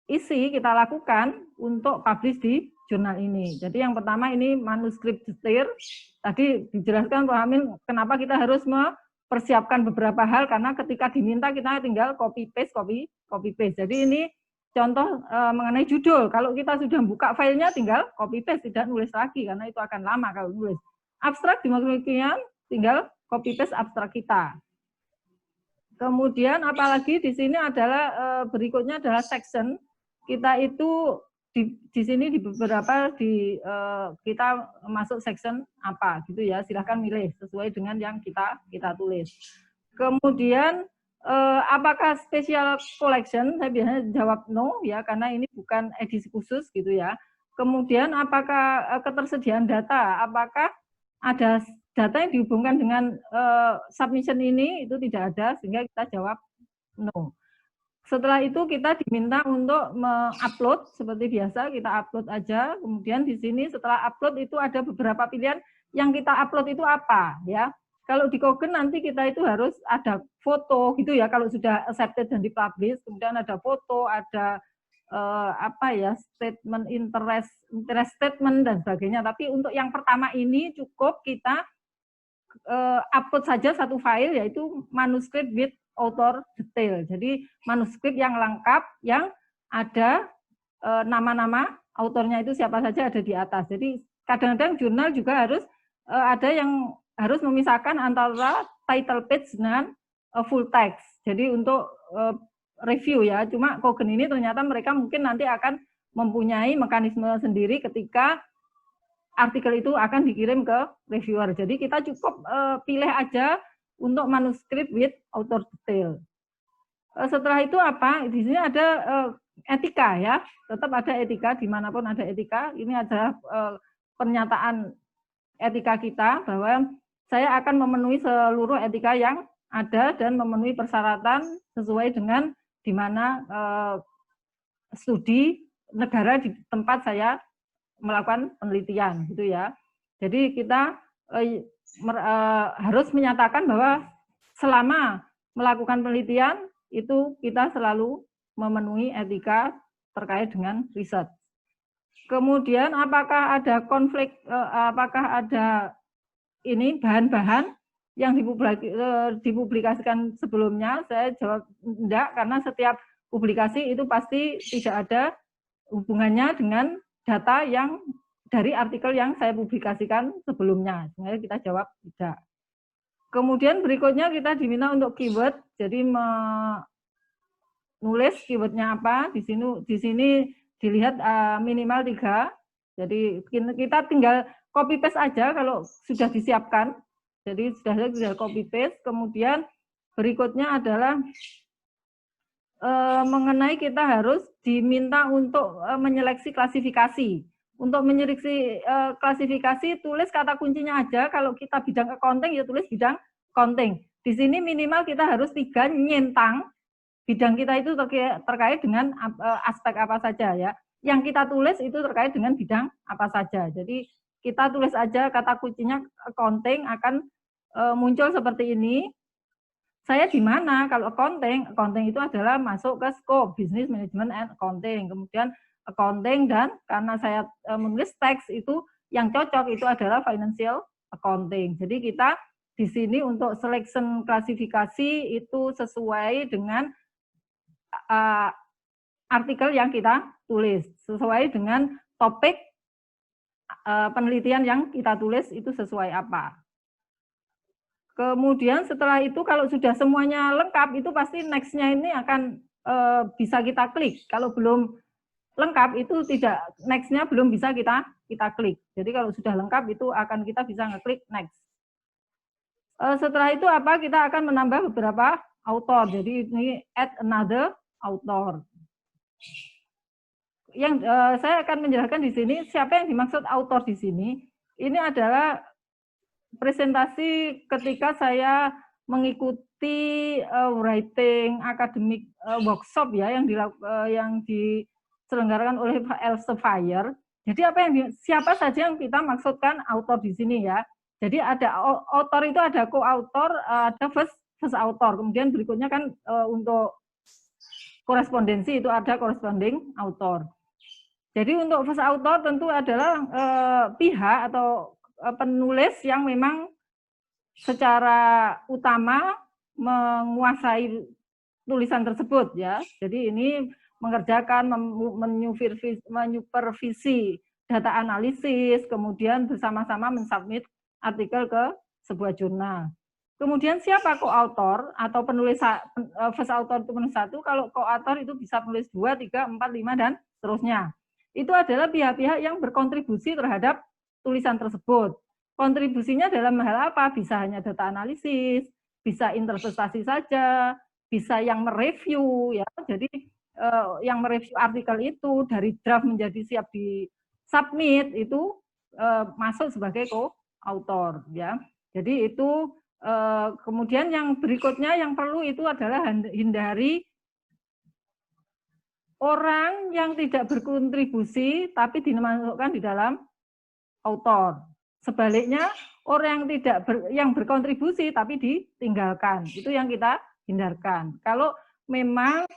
isi, kita lakukan untuk publish di jurnal ini. Jadi yang pertama ini manuskrip detail. Tadi dijelaskan Pak Amin kenapa kita harus persiapkan beberapa hal karena ketika diminta kita tinggal copy paste. Jadi ini contoh mengenai judul. Kalau kita sudah buka filenya tinggal copy paste, tidak nulis lagi karena itu akan lama kalau nulis. Abstrak demikian tinggal copy paste abstrak kita. Kemudian apalagi di sini adalah berikutnya adalah section. Kita itu di sini di beberapa kita masuk section apa gitu ya, silahkan milih sesuai dengan yang kita tulis. Kemudian apakah special collection? Saya biasanya jawab no ya, karena ini bukan edisi khusus gitu ya. Kemudian apakah ketersediaan data? Apakah ada data yang dihubungkan dengan submission ini? Itu tidak ada, sehingga kita jawab no. Setelah itu kita diminta untuk mengupload seperti biasa, kita upload aja. Kemudian di sini setelah upload itu ada beberapa pilihan yang kita upload itu apa ya. Kalau di Koggen nanti kita itu harus ada foto gitu ya kalau sudah accepted dan dipublish, kemudian ada foto, ada statement interest statement dan sebagainya. Tapi untuk yang pertama ini cukup kita upload saja satu file yaitu manuskrip with author detail. Jadi manuskrip yang lengkap yang ada nama-nama autornya itu siapa saja ada di atas. Jadi kadang-kadang jurnal juga harus ada yang harus memisahkan antara title page dengan full text. Jadi untuk review ya. Cuma Koggen ini ternyata mereka mungkin nanti akan mempunyai mekanisme sendiri ketika artikel itu akan dikirim ke reviewer. Jadi kita cukup pilih aja untuk manuskrip with author detail. Setelah itu apa? Di sini ada etika ya, tetap ada etika dimanapun ada etika. Ini adalah pernyataan etika kita bahwa saya akan memenuhi seluruh etika yang ada dan memenuhi persyaratan sesuai dengan di mana studi negara di tempat saya melakukan penelitian, gitu ya. Jadi kita harus menyatakan bahwa selama melakukan penelitian itu kita selalu memenuhi etika terkait dengan riset. Kemudian apakah ada konflik, apakah ada ini bahan-bahan yang dipublikasikan sebelumnya? Saya jawab enggak, karena setiap publikasi itu pasti tidak ada hubungannya dengan data yang dari artikel yang saya publikasikan sebelumnya. Sehingga kita jawab tidak. Kemudian berikutnya kita diminta untuk keyword. Jadi menulis keywordnya apa. Di sini dilihat minimal 3. Jadi kita tinggal copy paste aja kalau sudah disiapkan. Jadi sudah copy paste. Kemudian berikutnya adalah mengenai kita harus diminta untuk menyeleksi klasifikasi. Untuk menyeleksi klasifikasi, tulis kata kuncinya aja. Kalau kita bidang accounting, ya tulis bidang accounting. Di sini minimal kita harus 3 nyentang bidang kita itu terkait dengan aspek apa saja ya. Yang kita tulis itu terkait dengan bidang apa saja. Jadi kita tulis aja kata kuncinya accounting, akan muncul seperti ini. Saya di mana? Kalau accounting itu adalah masuk ke scope business management and accounting. Kemudian accounting, dan karena saya menulis teks itu yang cocok itu adalah financial accounting. Jadi kita di sini untuk selection klasifikasi itu sesuai dengan artikel yang kita tulis, sesuai dengan topik penelitian yang kita tulis itu sesuai apa. Kemudian setelah itu kalau sudah semuanya lengkap itu pasti next-nya ini akan bisa kita klik. Kalau belum lengkap itu tidak, next-nya belum bisa kita klik. Jadi kalau sudah lengkap itu akan kita bisa ngeklik next. Setelah itu apa? Kita akan menambah beberapa author. Jadi ini add another author. Yang saya akan menjelaskan di sini siapa yang dimaksud author di sini. Ini adalah presentasi ketika saya mengikuti writing academic workshop ya yang diselenggarakan oleh Elsevier. Jadi siapa saja yang kita maksudkan author di sini ya. Jadi ada author itu ada co-author, ada first author. Kemudian berikutnya kan untuk korespondensi itu ada corresponding author. Jadi untuk first author tentu adalah pihak atau penulis yang memang secara utama menguasai tulisan tersebut ya. Jadi ini mengerjakan menyupervisi data analisis, kemudian bersama-sama mensubmit artikel ke sebuah jurnal. Kemudian siapa co-author atau penulis first author itu penulis 1, kalau co-author itu bisa penulis 2, 3, 4, 5 dan seterusnya. Itu adalah pihak-pihak yang berkontribusi terhadap tulisan tersebut. Kontribusinya dalam hal apa? Bisa hanya data analisis, bisa interpretasi saja, bisa yang mereview ya. Jadi yang mereview artikel itu dari draft menjadi siap di submit itu masuk sebagai co-author ya. Jadi itu kemudian yang berikutnya yang perlu itu adalah hindari orang yang tidak berkontribusi tapi dimasukkan di dalam author. Sebaliknya orang yang tidak yang berkontribusi tapi ditinggalkan. Itu yang kita hindarkan. Kalau memang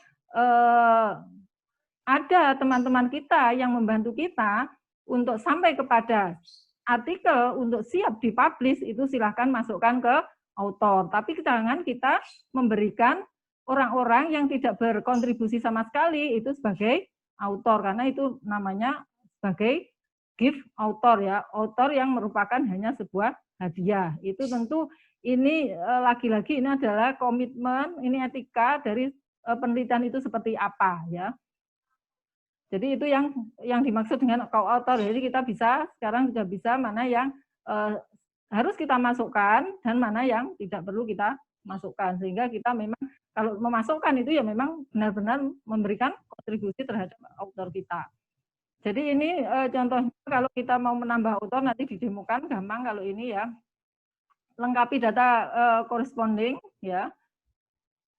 ada teman-teman kita yang membantu kita untuk sampai kepada artikel untuk siap dipublish, itu silahkan masukkan ke author. Tapi jangan kita memberikan orang-orang yang tidak berkontribusi sama sekali itu sebagai author, karena itu namanya sebagai gift author ya, author yang merupakan hanya sebuah hadiah. Itu tentu ini lagi-lagi ini adalah komitmen, ini etika dari penelitian itu seperti apa ya. Jadi itu yang dimaksud dengan co-author. Jadi kita bisa sekarang sudah bisa mana yang harus kita masukkan dan mana yang tidak perlu kita masukkan, sehingga kita memang kalau memasukkan itu ya memang benar-benar memberikan kontribusi terhadap author kita. Jadi ini contohnya kalau kita mau menambah author nanti didemokan gampang kalau ini ya. Lengkapi data corresponding ya.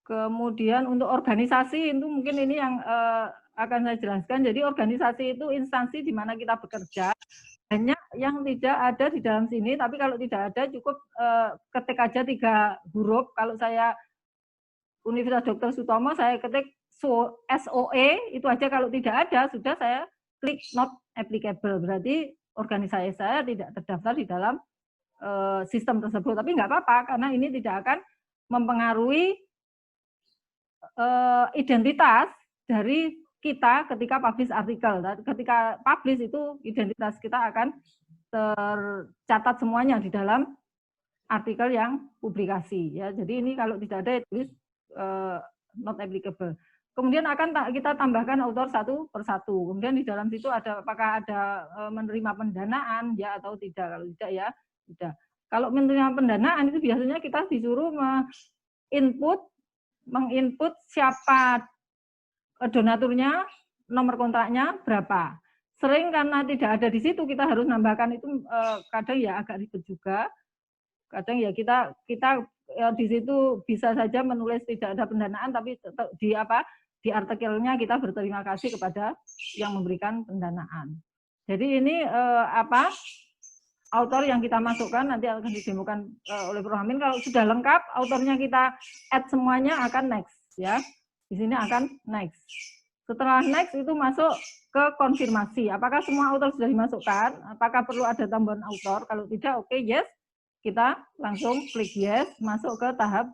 Kemudian untuk organisasi itu mungkin ini yang akan saya jelaskan. Jadi organisasi itu instansi di mana kita bekerja. Banyak yang tidak ada di dalam sini, tapi kalau tidak ada cukup ketik aja 3 huruf. Kalau saya Universitas Dr. Sutomo saya ketik SOE itu aja, kalau tidak ada sudah saya klik not applicable, berarti organisasi saya tidak terdaftar di dalam sistem tersebut. Tapi nggak apa-apa karena ini tidak akan mempengaruhi identitas dari kita ketika publish artikel. Ketika publish itu identitas kita akan tercatat semuanya di dalam artikel yang publikasi ya. Jadi ini kalau tidak ada tulis not applicable. Kemudian akan kita tambahkan author satu persatu. Kemudian di dalam situ ada apakah ada menerima pendanaan ya atau tidak. Kalau tidak ya tidak. Kalau menerima pendanaan itu biasanya kita disuruh menginput siapa donaturnya, nomor kontraknya berapa. Sering karena tidak ada di situ kita harus nambahkan itu kadang ya agak ribet juga. Kadang ya kita di situ bisa saja menulis tidak ada pendanaan, tapi di artikelnya kita berterima kasih kepada yang memberikan pendanaan. Jadi ini author yang kita masukkan nanti akan didemokan oleh Prof. Amin. Kalau sudah lengkap autornya kita add semuanya akan next ya. Di sini akan next. Setelah next itu masuk ke konfirmasi. Apakah semua author sudah dimasukkan? Apakah perlu ada tambahan author? Kalau tidak, oke, yes. Kita langsung klik yes, masuk ke tahap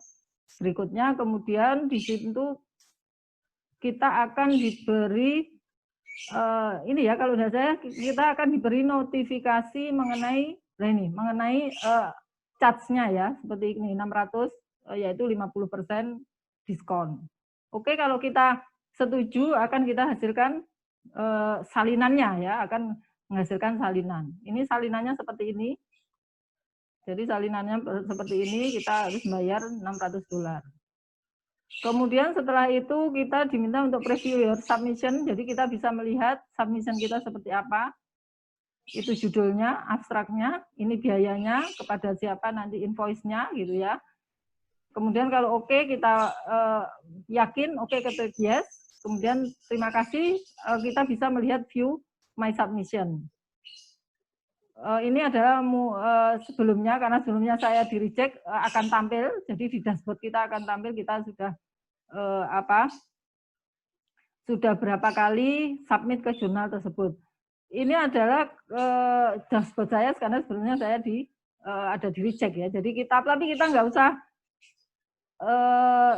berikutnya. Kemudian di situ kita akan diberi ini ya, kalau sudah saya kita akan diberi notifikasi mengenai charge-nya ya, seperti ini 600 yaitu 50% diskon. Oke, kalau kita setuju akan kita hasilkan salinannya ya, akan menghasilkan salinan. Ini salinannya seperti ini. Jadi salinannya seperti ini, kita harus bayar $600. Kemudian setelah itu kita diminta untuk preview your submission, jadi kita bisa melihat submission kita seperti apa. Itu judulnya, abstraknya, ini biayanya, kepada siapa nanti invoice-nya gitu ya. Kemudian kalau oke, kita yakin, oke, ketik yes. Kemudian terima kasih, kita bisa melihat view my submission. Ini adalah sebelumnya, karena sebelumnya saya di reject akan tampil, jadi di dashboard kita akan tampil kita sudah sudah berapa kali submit ke jurnal tersebut. Ini adalah dashboard saya, karena sebelumnya saya di ada di reject ya. Jadi tapi kita nggak usah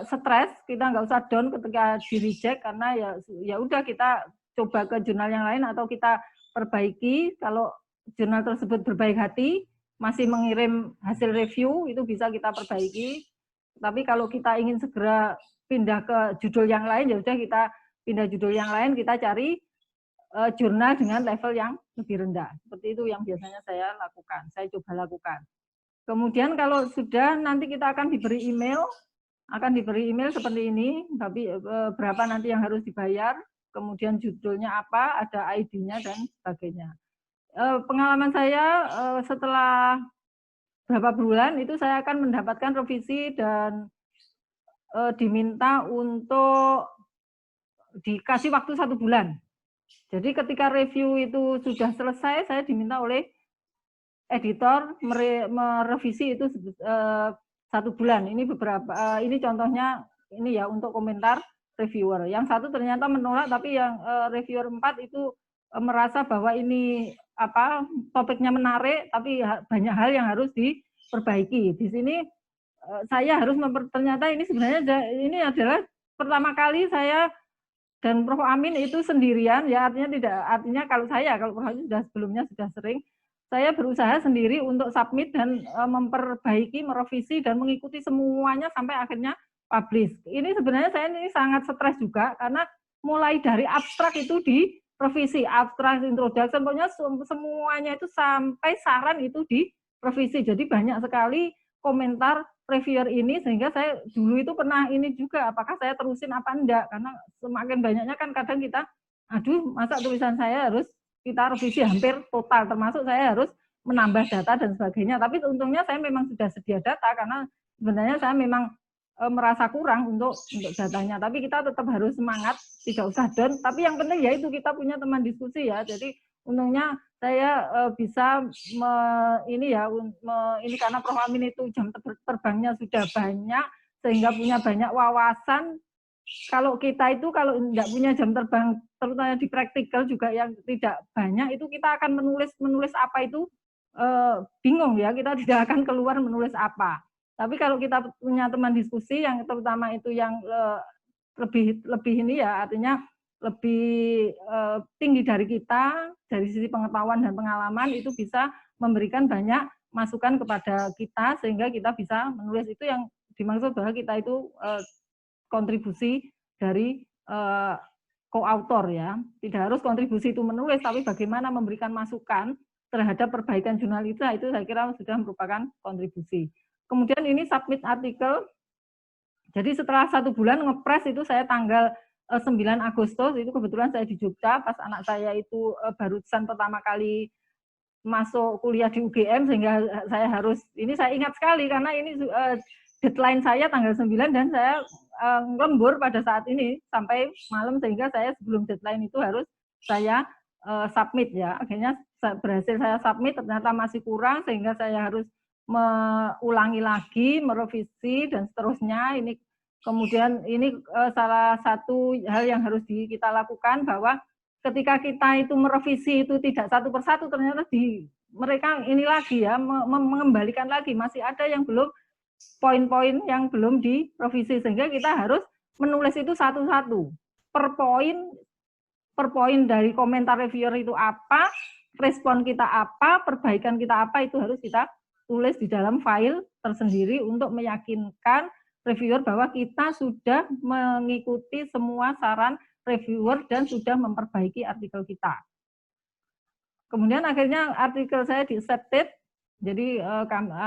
stres, kita nggak usah down ketika di reject, karena ya udah kita coba ke jurnal yang lain atau kita perbaiki. Kalau jurnal tersebut berbaik hati masih mengirim hasil review, itu bisa kita perbaiki. Tapi kalau kita ingin segera pindah ke judul yang lain, ya udah kita pindah judul yang lain, kita cari jurnal dengan level yang lebih rendah. Seperti itu yang biasanya saya lakukan, saya coba lakukan. Kemudian kalau sudah, nanti kita akan diberi email seperti ini, tapi berapa nanti yang harus dibayar, kemudian judulnya apa, ada ID-nya dan sebagainya. Pengalaman saya setelah berapa bulan itu saya akan mendapatkan revisi dan diminta untuk dikasih waktu 1 bulan. Jadi ketika review itu sudah selesai, saya diminta oleh editor merevisi itu 1 bulan. Ini beberapa, ini contohnya ini ya untuk komentar reviewer. Yang satu ternyata menolak, tapi yang reviewer 4 itu merasa bahwa ini topiknya menarik, tapi banyak hal yang harus diperbaiki. Di sini saya harus ternyata ini sebenarnya ini adalah pertama kali saya dan Prof. Amin itu sendirian, ya artinya kalau Prof. Amin sudah sebelumnya sudah sering, saya berusaha sendiri untuk submit dan memperbaiki, merevisi dan mengikuti semuanya sampai akhirnya publish. Ini sebenarnya saya ini sangat stres juga karena mulai dari abstrak itu direvisi, abstrak, introduction, pokoknya semuanya itu sampai saran itu direvisi. Jadi banyak sekali komentar reviewer ini, sehingga saya dulu itu pernah ini juga, apakah saya terusin apa enggak, karena semakin banyaknya kan kadang kita, aduh masa tulisan saya harus kita revisi hampir total, termasuk saya harus menambah data dan sebagainya. Tapi untungnya saya memang sudah sedia data, karena sebenarnya saya memang merasa kurang untuk datanya. Tapi kita tetap harus semangat, tidak usah down. Tapi yang penting ya itu kita punya teman diskusi ya. Jadi untungnya saya bisa ini karena Prof. Amin itu jam terbangnya sudah banyak, sehingga punya banyak wawasan. Kalau kita itu kalau tidak punya jam terbang, terutama di praktikal juga yang tidak banyak, itu kita akan menulis apa itu bingung ya, kita tidak akan keluar menulis apa. Tapi kalau kita punya teman diskusi yang terutama itu yang lebih ini ya, artinya lebih tinggi dari kita, dari sisi pengetahuan dan pengalaman, itu bisa memberikan banyak masukan kepada kita, sehingga kita bisa menulis. Itu yang dimaksud bahwa kita itu kontribusi dari co-author ya. Tidak harus kontribusi itu menulis, tapi bagaimana memberikan masukan terhadap perbaikan jurnal itu saya kira sudah merupakan kontribusi. Kemudian ini submit artikel. Jadi setelah 1 bulan ngepres itu saya tanggal 9 Agustus, itu kebetulan saya di Jogja, pas anak saya itu barusan pertama kali masuk kuliah di UGM, sehingga saya harus, ini saya ingat sekali karena ini deadline saya tanggal 9 dan saya lembur pada saat ini sampai malam, sehingga saya sebelum deadline itu harus saya submit ya. Akhirnya berhasil saya submit, ternyata masih kurang, sehingga saya harus mengulangi lagi, merevisi dan seterusnya. Ini kemudian ini salah satu hal yang harus kita lakukan, bahwa ketika kita itu merevisi itu tidak satu persatu, ternyata mereka ini lagi ya mengembalikan lagi, masih ada yang belum, poin-poin yang belum direvisi, sehingga kita harus menulis itu satu-satu per poin dari komentar reviewer itu apa, respon kita apa, perbaikan kita apa, itu harus kita tulis di dalam file tersendiri untuk meyakinkan reviewer bahwa kita sudah mengikuti semua saran reviewer dan sudah memperbaiki artikel kita. Kemudian akhirnya artikel saya di-accepted, jadi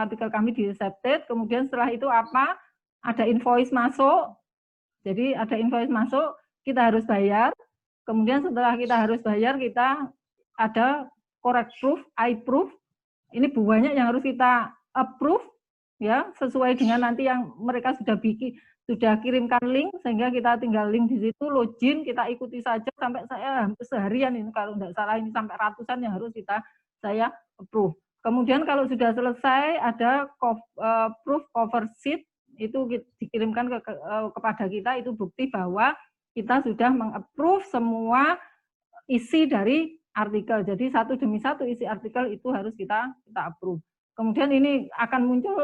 artikel kami di-accepted. Kemudian setelah itu apa? Ada invoice masuk. Jadi ada invoice masuk, kita harus bayar. Kemudian setelah kita harus bayar, kita ada correct proof, I proof. Ini banyak yang harus kita approve ya, sesuai dengan nanti yang mereka sudah kirimkan link, sehingga kita tinggal link di situ, login, kita ikuti saja sampai saya hampir seharian ini, kalau tidak salah ini sampai ratusan yang harus saya approve. Kemudian kalau sudah selesai ada proof cover sheet, itu dikirimkan kepada kita, itu bukti bahwa kita sudah mengapprove semua isi dari artikel. Jadi satu demi satu isi artikel itu harus kita approve. Kemudian ini akan muncul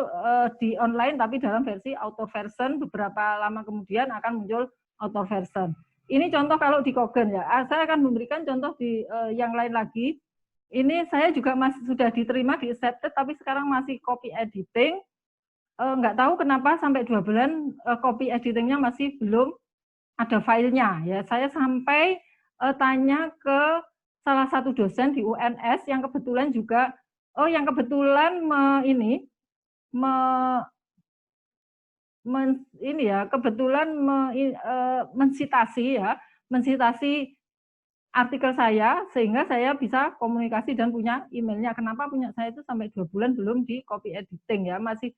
di online tapi dalam versi auto version, beberapa lama kemudian akan muncul auto version. Ini contoh kalau di Kogen ya. Saya akan memberikan contoh di yang lain lagi. Ini saya juga masih sudah diterima di accepted tapi sekarang masih copy editing. Nggak tahu kenapa sampai 2 bulan copy editingnya masih belum ada filenya ya. Saya sampai tanya ke salah satu dosen di UNS yang kebetulan juga mensitasi artikel saya sehingga saya bisa komunikasi dan punya emailnya. Kenapa punya saya itu sampai 2 bulan belum di copy editing ya, masih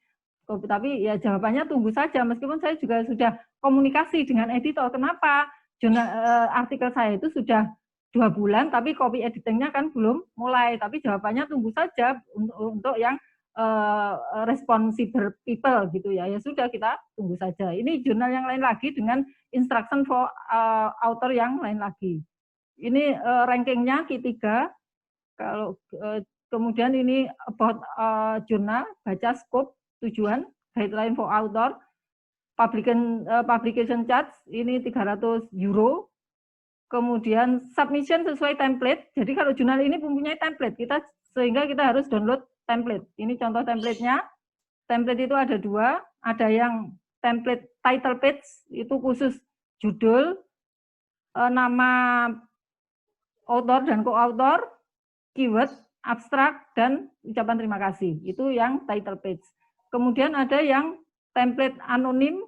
tapi ya jawabannya tunggu saja meskipun saya juga sudah komunikasi dengan editor. Kenapa artikel saya itu sudah 2 bulan tapi copy editingnya kan belum mulai, tapi jawabannya tunggu saja untuk yang responsible people gitu ya. Ya sudah, kita tunggu saja. Ini jurnal yang lain lagi dengan instruction for author yang lain lagi. Ini rankingnya Q3. Kalau kemudian ini about jurnal, baca scope, tujuan, guideline for author, publication charge ini 300 euro. Kemudian submission sesuai template. Jadi kalau jurnal ini mempunyai template, sehingga kita harus download template. Ini contoh template-nya. Template itu ada 2, ada yang template title page itu khusus judul, nama author dan co-author, keyword, abstrak, dan ucapan terima kasih. Itu yang title page. Kemudian ada yang template anonim.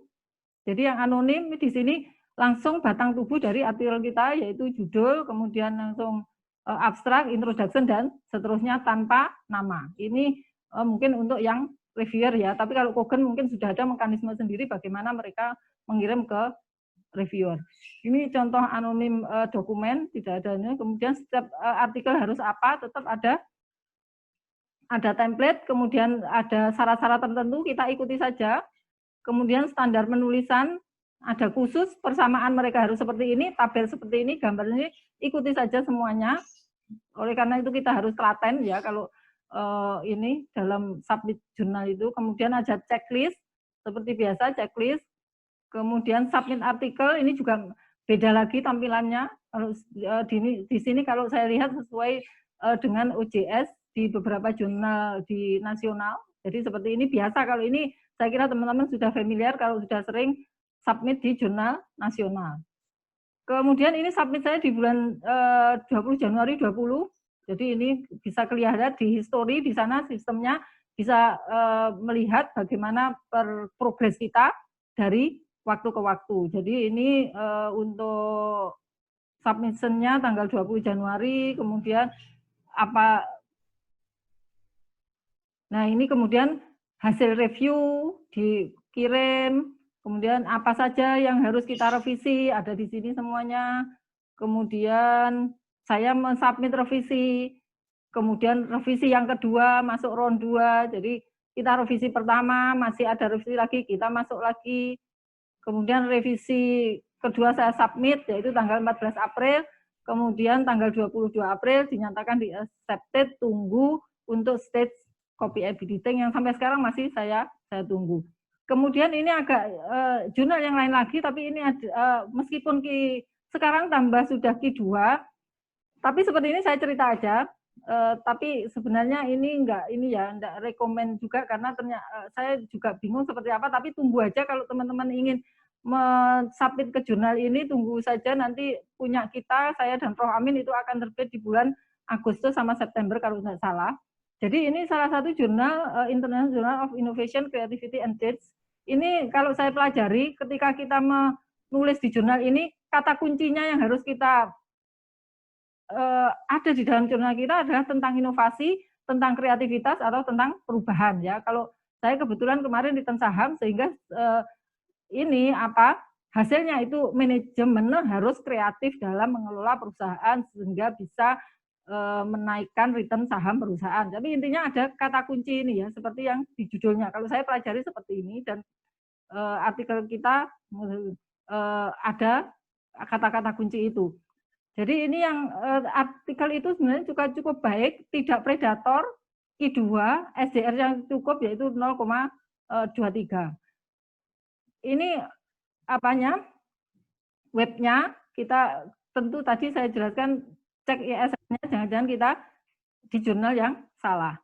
Jadi yang anonim di sini langsung batang tubuh dari artikel kita, yaitu judul, kemudian langsung abstrak, introduction, dan seterusnya tanpa nama. Ini mungkin untuk yang reviewer ya, tapi kalau Kogen mungkin sudah ada mekanisme sendiri bagaimana mereka mengirim ke reviewer. Ini contoh anonim dokumen, tidak adanya. Kemudian setiap artikel harus apa, tetap ada template, kemudian ada syarat-syarat tertentu, kita ikuti saja. Kemudian standar penulisan, ada khusus, persamaan mereka harus seperti ini, tabel seperti ini, gambar ini, ikuti saja semuanya. Oleh karena itu kita harus telaten ya kalau ini dalam submit jurnal itu. Kemudian ada checklist, seperti biasa checklist. Kemudian submit artikel, ini juga beda lagi tampilannya. Kalau di sini kalau saya lihat sesuai dengan OJS di beberapa jurnal di nasional. Jadi seperti ini biasa, kalau ini saya kira teman-teman sudah familiar kalau sudah sering submit di jurnal nasional. Kemudian ini submit saya di bulan 20 Januari 20. Jadi ini bisa kelihatan di history, di sana sistemnya bisa melihat bagaimana progres kita dari waktu ke waktu. Jadi ini untuk submission-nya tanggal 20 Januari, kemudian apa. Nah, ini kemudian hasil review dikirim, kemudian apa saja yang harus kita revisi, ada di sini semuanya. Kemudian saya mensubmit revisi, kemudian revisi yang kedua masuk round 2, jadi kita revisi pertama, masih ada revisi lagi, kita masuk lagi. Kemudian revisi kedua saya submit, yaitu tanggal 14 April, kemudian tanggal 22 April dinyatakan di accepted, tunggu untuk stage copy editing yang sampai sekarang masih saya tunggu. Kemudian ini agak jurnal yang lain lagi, tapi ini meskipun sekarang tambah sudah Q2, tapi seperti ini saya cerita aja. Tapi sebenarnya ini enggak rekomen juga karena ternyata saya juga bingung seperti apa, tapi tunggu aja kalau teman-teman ingin submit ke jurnal ini, tunggu saja nanti punya kita, saya dan Prof. Amin itu akan terbit di bulan Agustus sama September kalau tidak salah. Jadi ini salah satu jurnal International Journal of Innovation, Creativity and Teach. Ini kalau saya pelajari ketika kita menulis di jurnal ini, kata kuncinya yang harus kita ada di dalam jurnal kita adalah tentang inovasi, tentang kreativitas atau tentang perubahan ya. Kalau saya kebetulan kemarin di Saham sehingga ini hasilnya itu manajemen harus kreatif dalam mengelola perusahaan sehingga bisa menaikkan return saham perusahaan. Tapi intinya ada kata kunci ini ya, seperti yang di judulnya. Kalau saya pelajari seperti ini dan artikel kita ada kata-kata kunci itu. Jadi ini yang artikel itu sebenarnya juga cukup baik, tidak predator, Q2 SDR yang cukup yaitu 0,23. Ini apanya? Webnya kita tentu tadi saya jelaskan cek ISS-nya, jangan-jangan kita di jurnal yang salah.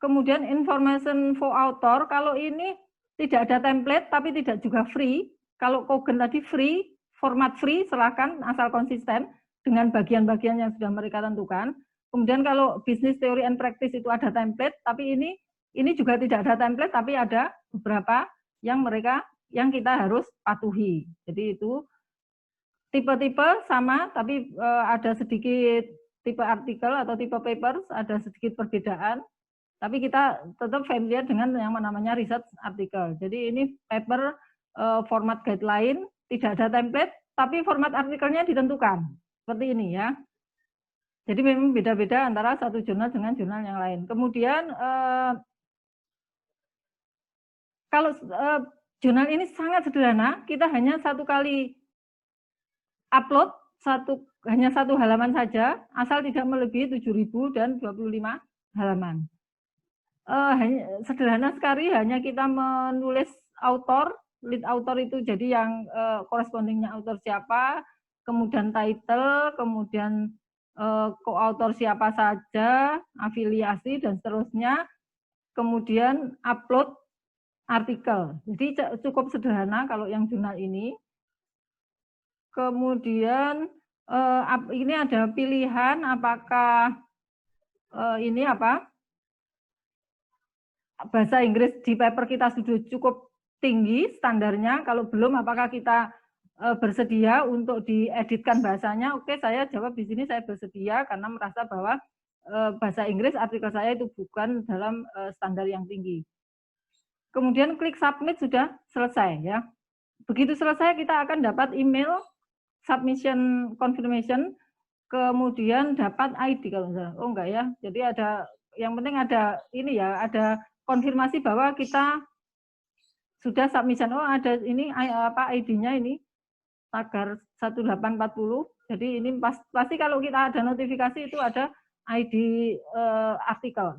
Kemudian information for author, kalau ini tidak ada template tapi tidak juga free. Kalau Kogen tadi free, format free, silahkan asal konsisten dengan bagian-bagian yang sudah mereka tentukan. Kemudian kalau business theory and practice itu ada template, tapi ini juga tidak ada template, tapi ada beberapa yang kita harus patuhi. Jadi itu tipe-tipe sama, tapi ada sedikit tipe artikel atau tipe papers, ada sedikit perbedaan. Tapi kita tetap familiar dengan yang namanya research artikel. Jadi ini paper format guideline, tidak ada template, tapi format artikelnya ditentukan. Seperti ini ya. Jadi memang beda-beda antara satu jurnal dengan jurnal yang lain. Kemudian kalau jurnal ini sangat sederhana, kita hanya satu kali upload hanya satu halaman saja, asal tidak melebihi 7.000 dan 25 halaman. Sederhana sekali, hanya kita menulis author, lead author itu jadi yang correspondingnya author siapa, kemudian title, kemudian co-author siapa saja, afiliasi, dan seterusnya, kemudian upload artikel. Jadi cukup sederhana kalau yang jurnal ini. Kemudian ini ada pilihan apakah ini bahasa Inggris di paper kita sudah cukup tinggi standarnya. Kalau belum, apakah kita bersedia untuk dieditkan bahasanya? Oke, saya jawab di sini saya bersedia karena merasa bahwa bahasa Inggris artikel saya itu bukan dalam standar yang tinggi. Kemudian klik submit, sudah selesai ya. Begitu selesai kita akan dapat email submission confirmation, kemudian dapat ID kalau misalnya. Oh enggak ya. Jadi ada yang penting ada ini ya, ada konfirmasi bahwa kita sudah submission. Oh ada ini ID-nya ini tagar 1840. Jadi ini pasti kalau kita ada notifikasi itu ada ID artikel.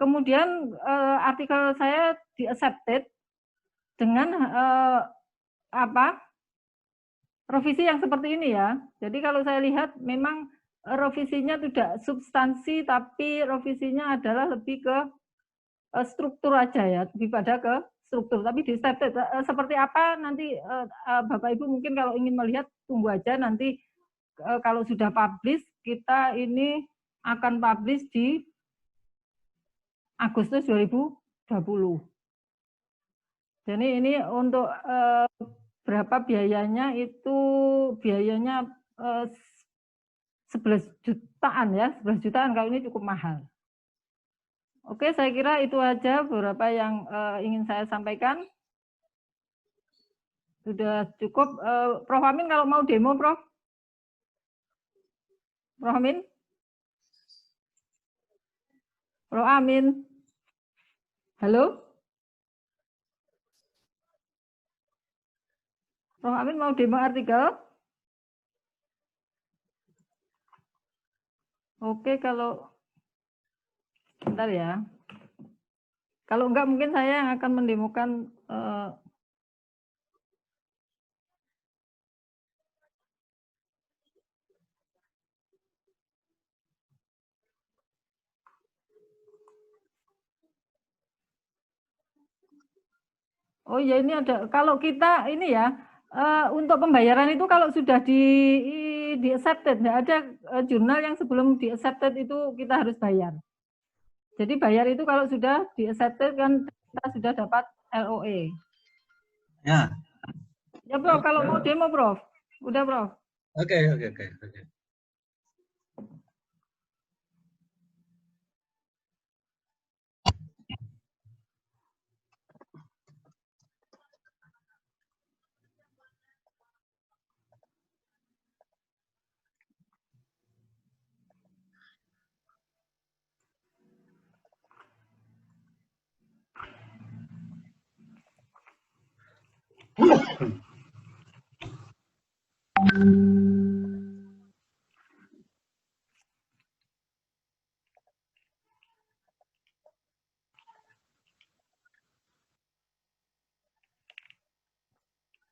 Kemudian artikel saya di accepted dengan revisi yang seperti ini ya. Jadi kalau saya lihat memang revisinya tidak substansi, tapi revisinya adalah lebih ke struktur aja ya, lebih pada ke struktur. Tapi di accepted seperti apa nanti Bapak Ibu mungkin kalau ingin melihat tunggu aja nanti kalau sudah publish, kita ini akan publish di Agustus 2020. Jadi ini untuk berapa biayanya, itu biayanya 11 jutaan ya, 11 jutaan kalau ini cukup mahal. Oke, saya kira itu aja beberapa yang ingin saya sampaikan. Sudah cukup. Prof. Amin kalau mau demo, Prof. Prof. Amin? Prof. Amin? Halo? Prof. Amin mau demo artikel? Oke, kalau bentar ya. Kalau enggak mungkin saya yang akan mendemokan oh ya, ini ada, kalau kita ini ya, untuk pembayaran itu kalau sudah di accepted, nggak ada jurnal yang sebelum di accepted itu kita harus bayar. Jadi bayar itu kalau sudah di accepted kan kita sudah dapat LOE. Ya. Ya Prof, kalau mau demo Prof. Udah Prof. Oke.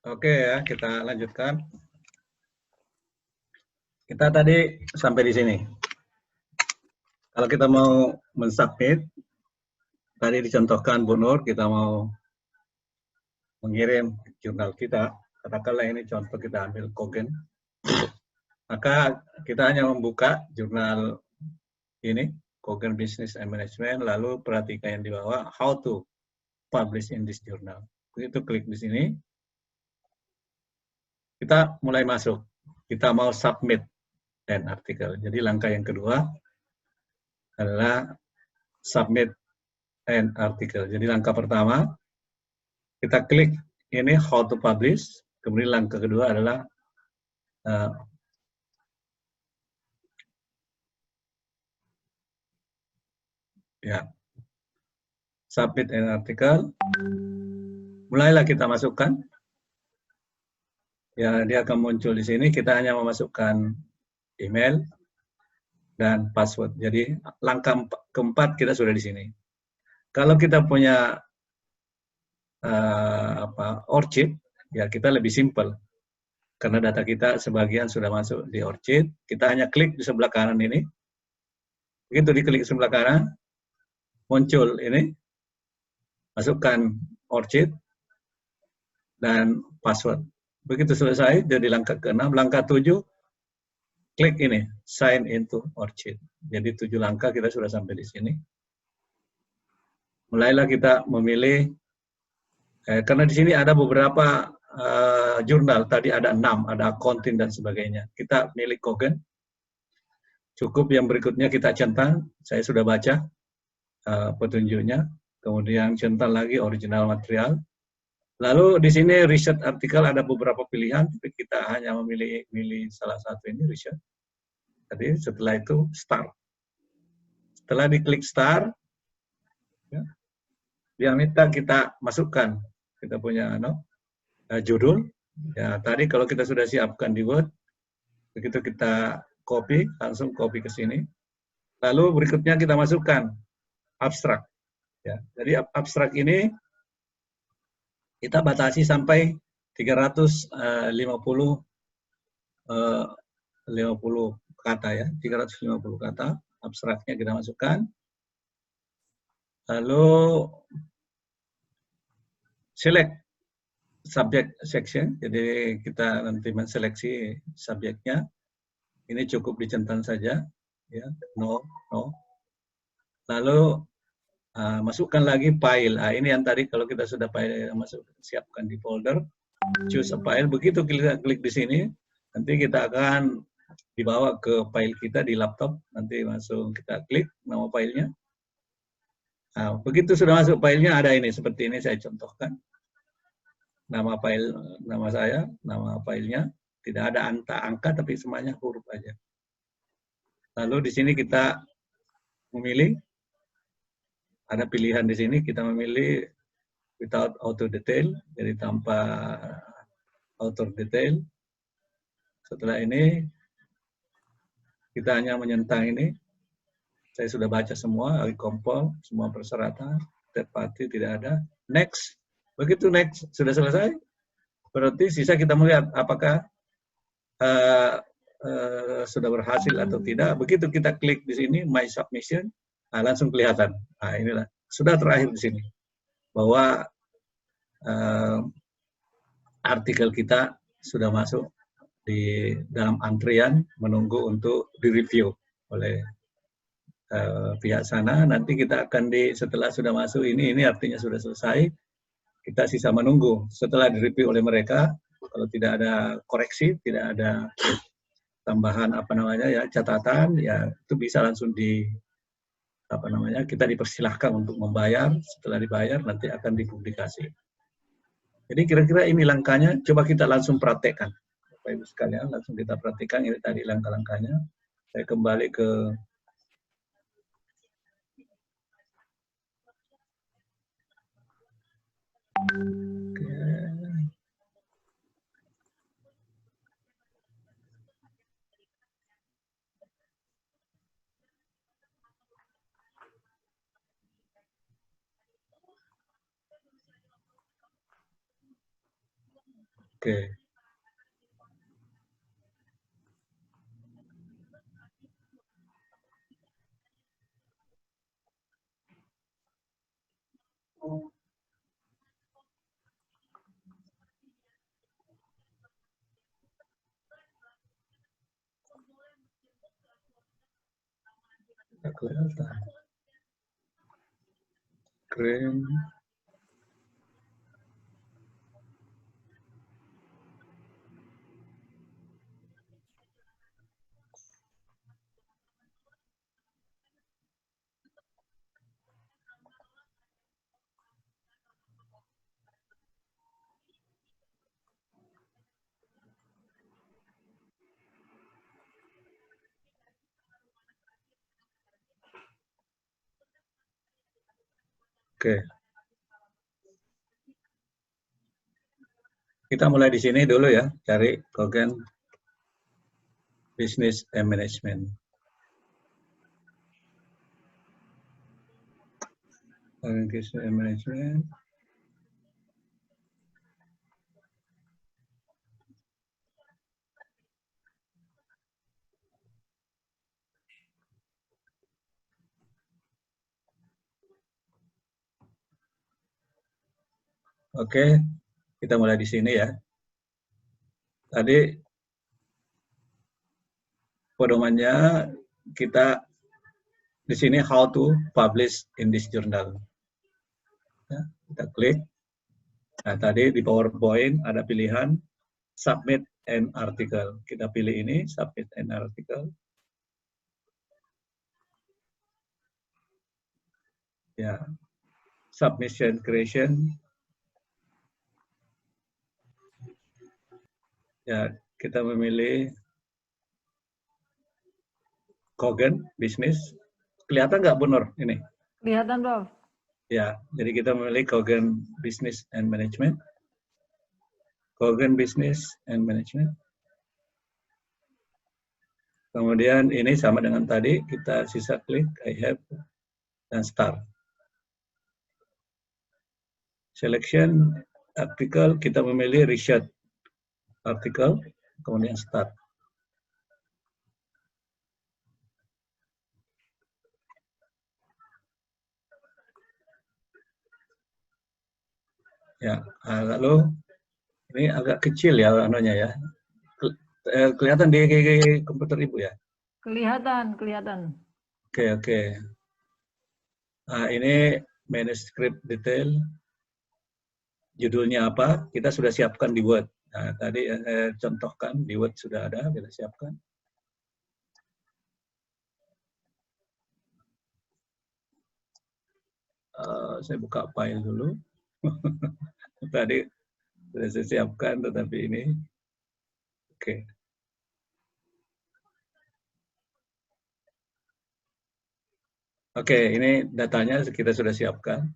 Oke ya, kita lanjutkan. Kita tadi sampai di sini. Kalau kita mau mensubmit, tadi dicontohkan Bu Nur, kita mau mengirim jurnal kita, katakanlah ini contoh kita ambil Kogen, maka kita hanya membuka jurnal ini, Kogen Business and Management, lalu perhatikan yang di bawah, how to publish in this journal. Begitu klik di sini, kita mulai masuk. Kita mau submit an article. Jadi langkah yang kedua adalah submit an article. Jadi langkah pertama, kita klik ini how to publish, kemudian langkah kedua adalah ya submit an article. Mulailah kita masukkan. Ya, dia akan muncul di sini. Kita hanya memasukkan email dan password. Jadi langkah keempat kita sudah di sini. Kalau kita punya Orchid, ya kita lebih simple. Karena data kita sebagian sudah masuk di Orchid, kita hanya klik di sebelah kanan ini. Begitu diklik sebelah kanan, muncul ini, masukkan Orchid dan password. Begitu selesai, jadi langkah ke-6. Langkah 7, klik ini, sign into Orchid. Jadi 7 langkah kita sudah sampai di sini. Mulailah kita memilih, karena di sini ada beberapa jurnal, tadi ada 6, ada accounting dan sebagainya. Kita milih Kogen. Cukup yang berikutnya kita centang, saya sudah baca petunjuknya. Kemudian centang lagi original material. Lalu di sini riset artikel ada beberapa pilihan, tapi kita hanya memilih salah satu ini riset. Jadi setelah itu start. Setelah diklik start, ya, dia minta kita masukkan kita punya judul. Ya tadi kalau kita sudah siapkan di Word, begitu kita copy, langsung copy ke sini. Lalu berikutnya kita masukkan abstrak. Ya, jadi abstrak ini kita batasi sampai 350 kata ya, 350 kata abstraknya kita masukkan. Lalu select subject section, jadi kita nanti menseleksi subjeknya. Ini cukup dicentang saja, ya, no. Lalu masukkan lagi file. Ini yang tadi kalau kita sudah siapkan di folder, choose a file. Begitu kita klik di sini, nanti kita akan dibawa ke file kita di laptop. Nanti langsung kita klik nama filenya. Nah, begitu sudah masuk filenya, ada ini seperti ini saya contohkan. Nama file, nama saya, nama filenya. Tidak ada angka tapi semuanya huruf aja. Lalu di sini kita memilih. Ada pilihan di sini, kita memilih without auto detail, jadi tanpa auto detail. Setelah ini, kita hanya menyentang ini. Saya sudah baca semua, kompol, semua persyaratan, third party tidak ada. Next, begitu next sudah selesai, berarti sisa kita melihat apakah sudah berhasil atau tidak. Begitu kita klik di sini, my submission, langsung kelihatan. Nah inilah, sudah terakhir di sini. Bahwa artikel kita sudah masuk di dalam antrian menunggu untuk direview oleh pihak sana. Nanti kita akan setelah sudah masuk ini artinya sudah selesai. Kita sisa menunggu setelah direview oleh mereka. Kalau tidak ada koreksi, tidak ada tambahan catatan, ya itu bisa langsung kita dipersilahkan untuk membayar. Setelah dibayar nanti akan dipublikasi. Jadi kira-kira ini langkahnya, coba kita langsung praktekkan. Bapak Ibu sekalian, langsung kita praktekkan, ini tadi langkah-langkahnya. Saya kembali ke Oke. Nggak kelihatan. Keren. Oke. Kita mulai di sini dulu ya, cari Kogan Business and Management. Kogan Business and Management. Oke, kita mulai di sini ya. Tadi pedomannya kita di sini how to publish in this journal. Ya, kita klik. Nah, tadi di PowerPoint ada pilihan submit an article. Kita pilih ini, submit an article. Ya, submission creation. Ya, kita memilih Kogan Business. Kelihatan nggak, Bu Nur, ini? Kelihatan, Prof. Ya, jadi kita memilih Kogan Business and Management. Kogan Business and Management. Kemudian ini sama dengan tadi, kita sisa klik, I have, dan start. Selection article, kita memilih research article, kemudian start. Ya, lalu ini agak kecil ya anunya ya. Kelihatan di komputer Ibu ya? Kelihatan, kelihatan. Oke. Nah, ini manuscript detail. Judulnya apa? Kita sudah siapkan di Word. Nah, tadi saya contohkan di Word sudah ada, kita siapkan. Saya buka file dulu. Tadi sudah saya siapkan, tetapi ini. Oke. Oke, ini datanya kita sudah siapkan.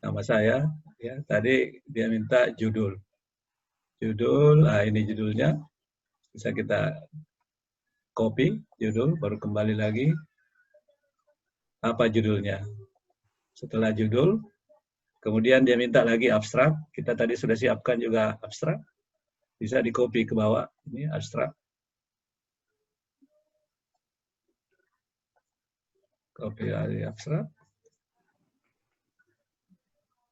Nama saya, ya tadi dia minta judul. Judul, nah ini judulnya. Bisa kita copy judul, baru kembali lagi. Apa judulnya? Setelah judul, kemudian dia minta lagi abstrak. Kita tadi sudah siapkan juga abstrak. Bisa di copy ke bawah. Ini abstrak. Copy dari abstrak.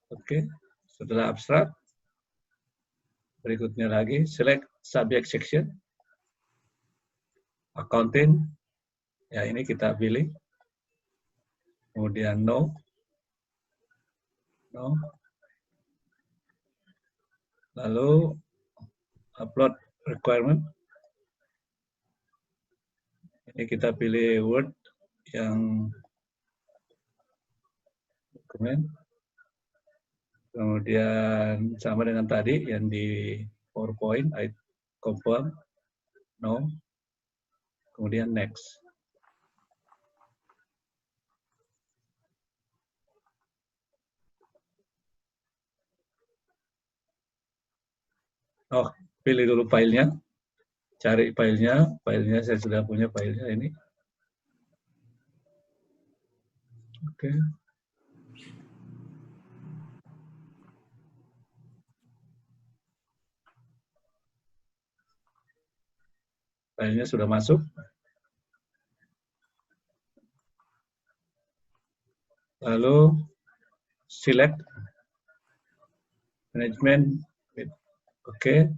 Oke. Setelah abstrak, berikutnya lagi select subject section. Accounting. Ya ini kita pilih. Kemudian no. Lalu upload requirement. Ini kita pilih Word yang dokumen. Kemudian sama dengan tadi yang di PowerPoint, I confirm, no. Kemudian next. Oh, pilih dulu filenya. Cari filenya. Filenya saya sudah punya filenya ini. Oke. Filenya sudah masuk. Lalu select management. Oke.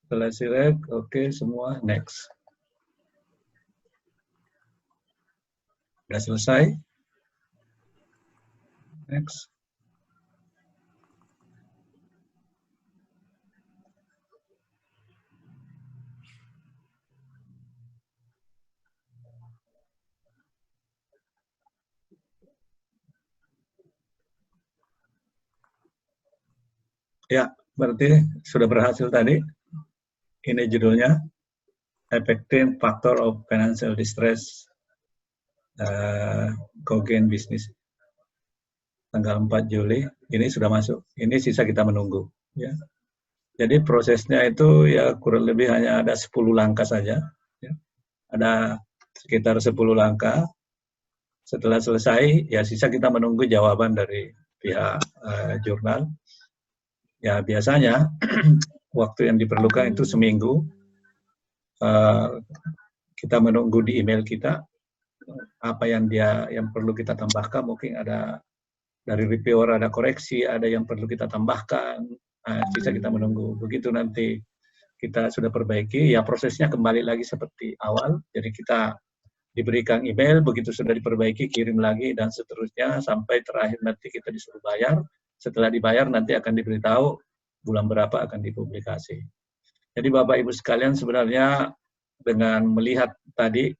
Setelah select, oke, semua next. Sudah selesai. Next. Ya, berarti sudah berhasil tadi. Ini judulnya, Affecting Factor of Financial Distress, Gogen Business. Tanggal 4 Juli, ini sudah masuk. Ini sisa kita menunggu. Ya. Jadi prosesnya itu ya kurang lebih hanya ada 10 langkah saja. Ya. Ada sekitar 10 langkah. Setelah selesai, ya sisa kita menunggu jawaban dari pihak jurnal. Ya biasanya waktu yang diperlukan itu seminggu. Kita menunggu di email kita apa yang perlu kita tambahkan. Mungkin ada dari reviewer ada koreksi, ada yang perlu kita tambahkan. Sisa kita menunggu. Begitu nanti kita sudah perbaiki, ya prosesnya kembali lagi seperti awal. Jadi kita diberikan email, begitu sudah diperbaiki, kirim lagi, dan seterusnya, sampai terakhir nanti kita disuruh bayar. Setelah dibayar, nanti akan diberitahu bulan berapa akan dipublikasi. Jadi Bapak Ibu sekalian, sebenarnya dengan melihat tadi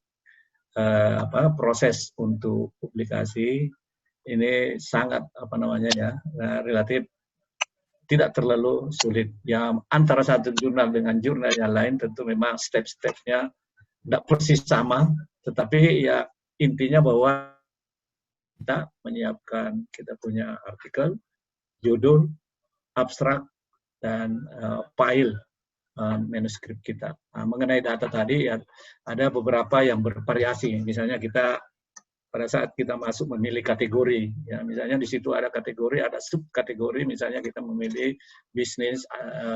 proses untuk publikasi, ini sangat relatif tidak terlalu sulit. Ya, antara satu jurnal dengan jurnal yang lain tentu memang step-stepnya tidak persis sama, tetapi ya intinya bahwa kita menyiapkan, kita punya artikel, judul, abstrak, dan file manuskrip kita. Mengenai data tadi, ya, ada beberapa yang bervariasi. Misalnya kita pada saat kita masuk memilih kategori, ya, misalnya di situ ada kategori, ada subkategori, misalnya kita memilih bisnis,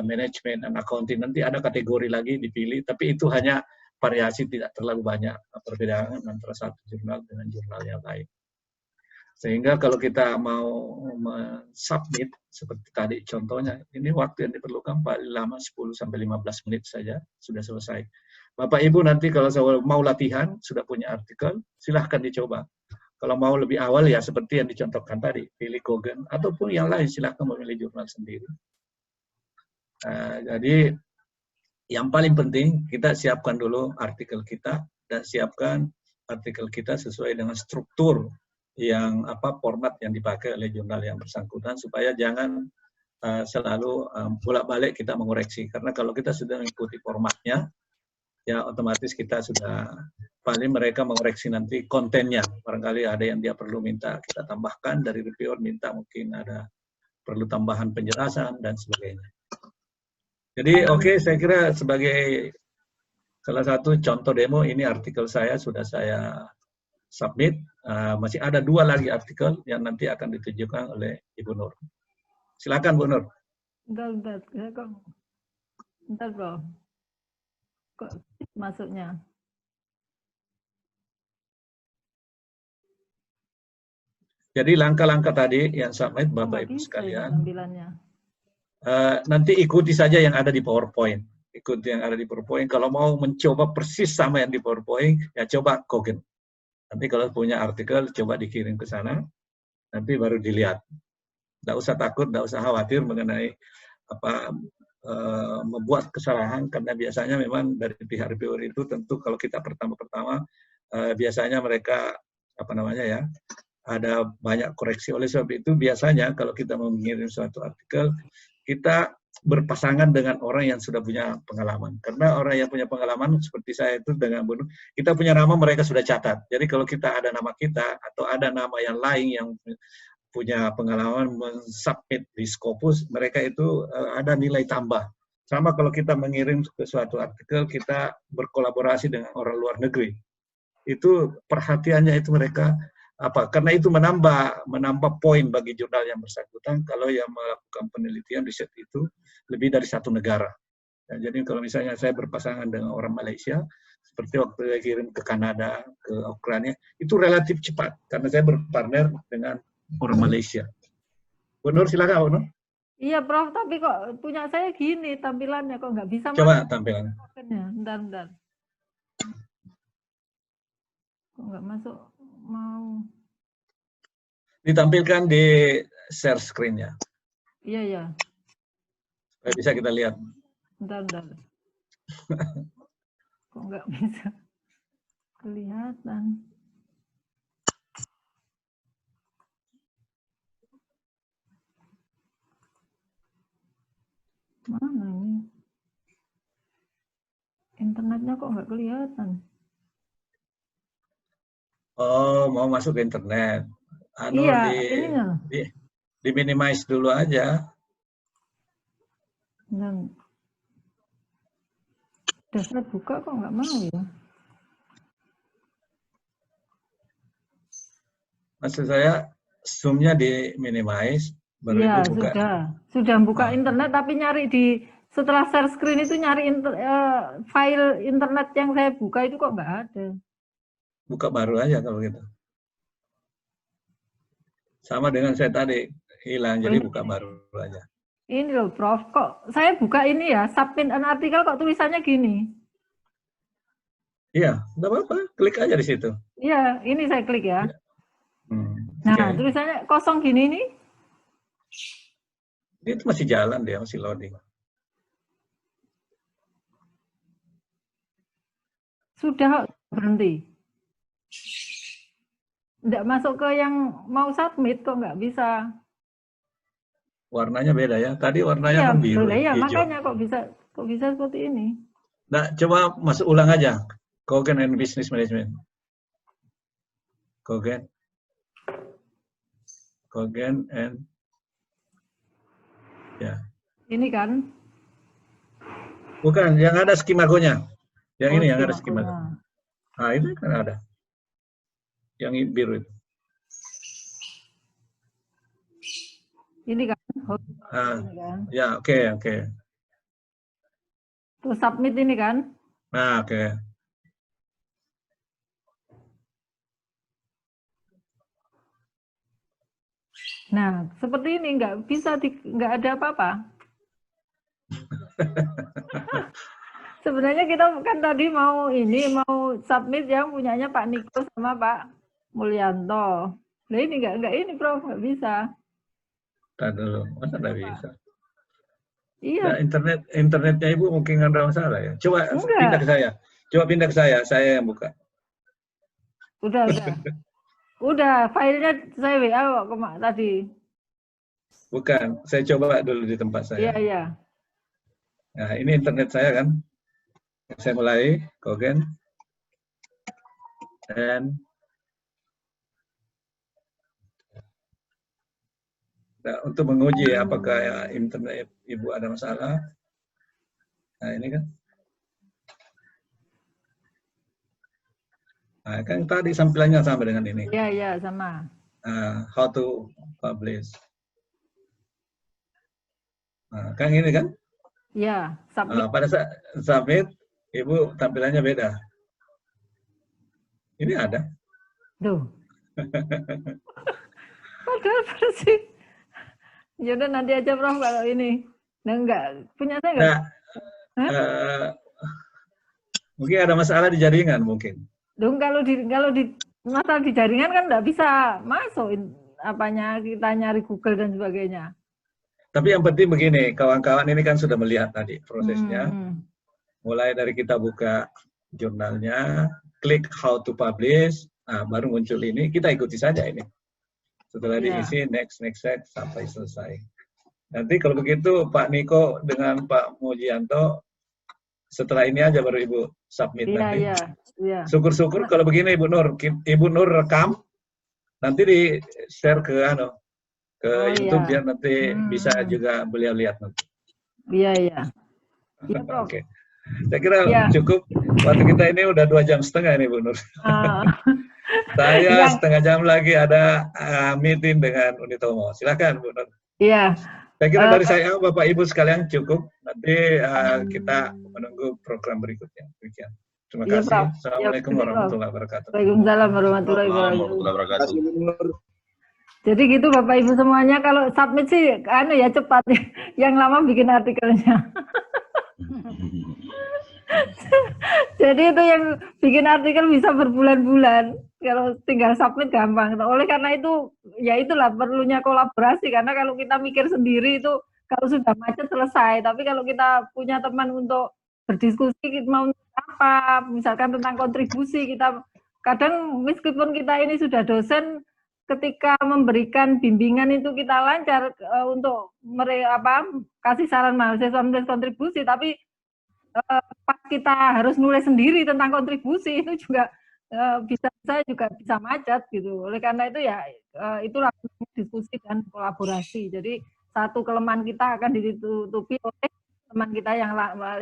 manajemen, dan accounting, nanti ada kategori lagi dipilih, tapi itu hanya variasi, tidak terlalu banyak perbedaan antara satu jurnal dengan jurnal yang lain. Sehingga kalau kita mau submit seperti tadi contohnya, ini waktu yang diperlukan paling lama 10-15 menit saja sudah selesai. Bapak Ibu nanti kalau mau latihan, sudah punya artikel, silahkan dicoba. Kalau mau lebih awal ya seperti yang dicontohkan tadi, pilih Gogen, ataupun yang lain silahkan memilih jurnal sendiri. Jadi yang paling penting kita siapkan dulu artikel kita, dan siapkan artikel kita sesuai dengan struktur yang format yang dipakai oleh jurnal yang bersangkutan, supaya jangan selalu bolak-balik kita mengoreksi. Karena kalau kita sudah mengikuti formatnya, ya otomatis kita sudah paling mereka mengoreksi nanti kontennya. Barangkali ada yang dia perlu minta kita tambahkan, dari reviewer minta mungkin ada perlu tambahan penjelasan dan sebagainya. Jadi oke, saya kira sebagai salah satu contoh demo, ini artikel saya sudah saya submit. Masih ada 2 lagi artikel yang nanti akan ditunjukkan oleh Ibu Nur. Silakan Bu Nur. Bentar bro. Kok masuknya? Jadi langkah-langkah tadi yang submit Bapak Ibu sekalian, nanti ikuti saja yang ada di PowerPoint. Ikuti yang ada di PowerPoint. Kalau mau mencoba persis sama yang di PowerPoint, ya coba Gogen. Nanti kalau punya artikel, coba dikirim ke sana, nanti baru dilihat. Tidak usah takut, tidak usah khawatir mengenai membuat kesalahan, karena biasanya memang dari pihak reviewer itu tentu kalau kita pertama-pertama, biasanya mereka ada banyak koreksi. Oleh sebab itu biasanya kalau kita mau mengirim suatu artikel, kita berpasangan dengan orang yang sudah punya pengalaman. Karena orang yang punya pengalaman seperti saya itu dengan bunuh, kita punya nama, mereka sudah catat. Jadi kalau kita ada nama kita atau ada nama yang lain yang punya pengalaman mensubmit di Scopus, mereka itu ada nilai tambah. Sama kalau kita mengirim ke suatu artikel, kita berkolaborasi dengan orang luar negeri. Itu perhatiannya itu mereka karena itu menambah poin bagi jurnal yang bersangkutan kalau yang melakukan penelitian riset itu lebih dari 1 negara. Ya, jadi kalau misalnya saya berpasangan dengan orang Malaysia, seperti waktu saya kirim ke Kanada, ke Ukraina, itu relatif cepat karena saya berpartner dengan orang Malaysia. Bu Nur, silakan Bu Nur. Iya Prof, tapi kok punya saya gini tampilannya, kok nggak bisa Coba masuk tampilan. tokennya. Bentar. Kok nggak masuk, mau. Ditampilkan di share screen-nya. Iya. Supaya bisa kita lihat. Bentar. Kok nggak bisa kelihatan. Mana ini? Internetnya kok nggak kelihatan. Oh, mau masuk ke internet. Iya, ininya. Di minimize dulu aja. Dan udah saya buka kok nggak mau ya. Maksud saya zoom-nya di minimize, baru Iya, Ibu buka. sudah buka internet, tapi nyari setelah share screen itu nyari file internet yang saya buka itu kok nggak ada. Buka baru aja kalau gitu. Sama dengan saya tadi, hilang, jadi buka baru aja. Ini loh Prof, kok saya buka ini ya, submit an artikel kok tulisannya gini. Iya, nggak apa-apa, klik aja di situ. Iya, ini saya klik ya. Nah, Okay. tulisannya kosong gini nih. Dia itu masih jalan, dia masih loading. Sudah berhenti. Nggak masuk ke yang mau submit kok nggak bisa. Warnanya beda ya. Tadi warnanya Iya, kan biru, ya, hijau. makanya kok bisa seperti ini. Nah, coba masuk ulang aja. Cogen and Business Management. Cogen and ya. Ini kan? Bukan, yang ada skimagonya. Yang ini yang ada skimago. Skimagonya. Nah, itu kan ada. Yang biru itu. Ini kan? Nah, Ini kan? ya, oke. Terus submit ini kan? Nah, oke. Nah, seperti ini nggak bisa, nggak ada apa-apa. Sebenarnya kita kan tadi mau submit yang punyanya Pak Niko sama Pak Mulyanto. Nah ini nggak ini Prof, nggak bisa. Tadi dulu, masa nggak bisa? Iya. Nah, internetnya Ibu mungkin ada masalah ya. Coba pindah ke saya. Coba pindah ke saya yang buka. Udah, filenya saya WA kok tadi. Bukan, saya coba dulu di tempat saya. Iya. Nah, ini internet saya kan. Saya mulai, Cogen. Dan nah, untuk menguji apakah internet Ibu ada masalah. Nah, ini kan. Nah, kan tadi sampilannya sama dengan ini. Iya, sama. How to publish. Nah, kan ini kan? Iya, submit. Pada saat submit, Ibu tampilannya beda. Ini ada. Tuh. Padahal bersih. Yaudah nanti aja Prof kalau ini. Nah, enggak, punya saya enggak? Mungkin ada masalah di jaringan mungkin. Dong kalau di masalah di jaringan kan enggak bisa masuk apanya kita nyari Google dan sebagainya. Tapi yang penting begini, kawan-kawan ini kan sudah melihat tadi prosesnya. Mulai dari kita buka jurnalnya, klik how to publish, baru muncul ini, kita ikuti saja ini. Setelah diisi, next, sampai selesai. Nanti kalau begitu Pak Niko dengan Pak Mujianto, setelah ini aja baru Ibu submit nanti. Iya. Syukur-syukur kalau begini Ibu Nur rekam, nanti di-share ke YouTube biar nanti bisa juga beliau lihat nanti. Iya. Oke. Saya kira cukup. Waktu kita ini udah 2,5 jam ini Bu Nur. Saya setengah jam lagi ada meeting dengan Unitomo. Silakan Bu Nur. Iya. Saya kira dari saya Bapak Ibu sekalian cukup. Nanti kita menunggu program berikutnya. Demikian. Terima Iya, kasih. Prof. Assalamualaikum Ya, warahmatullahi wabarakatuh. Waalaikumsalam warahmatullahi wabarakatuh. Jadi gitu Bapak Ibu semuanya, kalau submit sih ya cepat ya. Yang lama bikin artikelnya. Jadi itu yang bikin artikel bisa berbulan-bulan. Kalau tinggal submit gampang. Oleh karena itu, ya itulah perlunya kolaborasi. Karena kalau kita mikir sendiri itu, kalau sudah macet selesai. Tapi kalau kita punya teman untuk berdiskusi, mau apa, misalkan tentang kontribusi, kita kadang meskipun kita ini sudah dosen, ketika memberikan bimbingan itu kita lancar untuk kasih saran mahasiswa menulis kontribusi, tapi pas kita harus nulis sendiri tentang kontribusi itu juga bisa macet gitu. Oleh karena itu ya itulah diskusi dan kolaborasi. Jadi satu kelemahan kita akan ditutupi oleh teman kita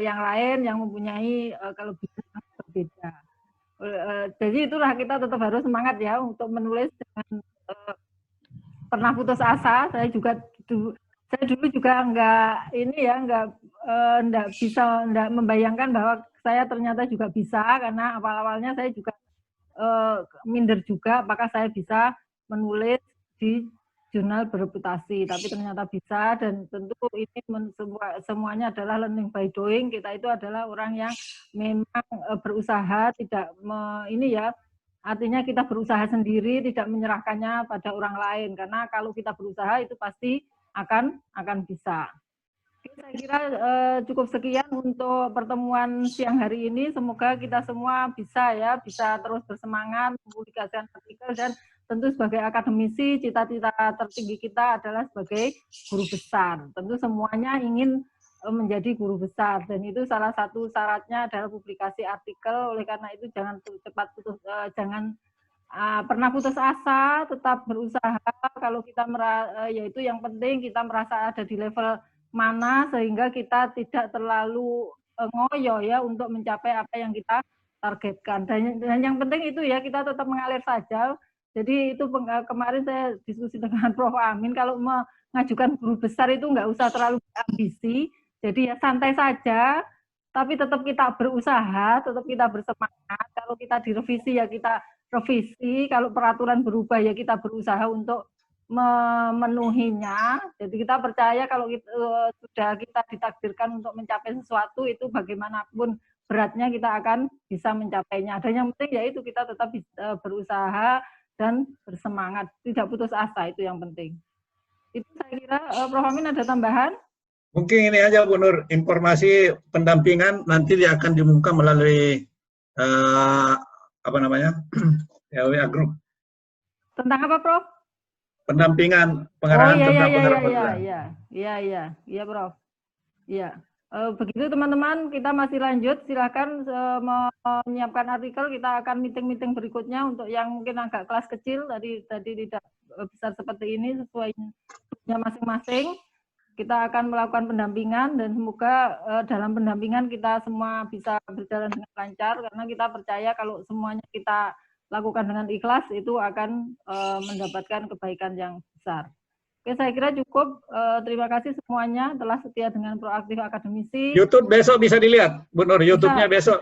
yang lain yang mempunyai kelebihan yang berbeda. Jadi itulah kita tetap harus semangat ya untuk menulis dengan pernah putus asa. Saya dulu juga enggak membayangkan bahwa saya ternyata juga bisa, karena awal-awalnya saya juga minder juga apakah saya bisa menulis di jurnal bereputasi, tapi ternyata bisa. Dan tentu ini semuanya adalah learning by doing. Kita itu adalah orang yang memang berusaha, artinya kita berusaha sendiri, tidak menyerahkannya pada orang lain, karena kalau kita berusaha itu pasti akan bisa. Oke, saya kira cukup sekian untuk pertemuan siang hari ini. Semoga kita semua bisa terus bersemangat mempublikasikan artikel, dan tentu sebagai akademisi cita-cita tertinggi kita adalah sebagai guru besar. Tentu semuanya ingin menjadi guru besar, dan itu salah satu syaratnya adalah publikasi artikel. Oleh karena itu jangan pernah putus asa, tetap berusaha. Kalau kita yaitu yang penting kita merasa ada di level mana sehingga kita tidak terlalu ngoyo ya untuk mencapai apa yang kita targetkan. Dan yang penting itu ya kita tetap mengalir saja. Jadi itu kemarin saya diskusi dengan Prof. Amin, kalau mengajukan guru besar itu nggak usah terlalu ambisi. Jadi ya santai saja, tapi tetap kita berusaha, tetap kita bersemangat. Kalau kita direvisi ya kita revisi, kalau peraturan berubah ya kita berusaha untuk memenuhinya. Jadi kita percaya kalau sudah kita ditakdirkan untuk mencapai sesuatu, itu bagaimanapun beratnya kita akan bisa mencapainya. Dan yang penting yaitu kita tetap berusaha dan bersemangat, tidak putus asa, itu yang penting. Itu saya kira. Prof. Amin ada tambahan? Mungkin ini aja Bu Nur, informasi pendampingan nanti dia akan diumumkan melalui WA Group. Tentang apa, Prof? Pendampingan, pengarahan tentang pengarahan. Iya, Prof. Iya. Begitu teman-teman, kita masih lanjut. Silakan menyiapkan artikel. Kita akan meeting-meeting berikutnya untuk yang mungkin agak kelas kecil, tadi tidak besar seperti ini, sesuai masing-masing. Kita akan melakukan pendampingan, dan semoga dalam pendampingan kita semua bisa berjalan dengan lancar, karena kita percaya kalau semuanya kita lakukan dengan ikhlas itu akan mendapatkan kebaikan yang besar. Oke, saya kira cukup. Terima kasih semuanya telah setia dengan Proaktif Akademisi. YouTube besok bisa dilihat, Bu Nur, YouTube-nya besok.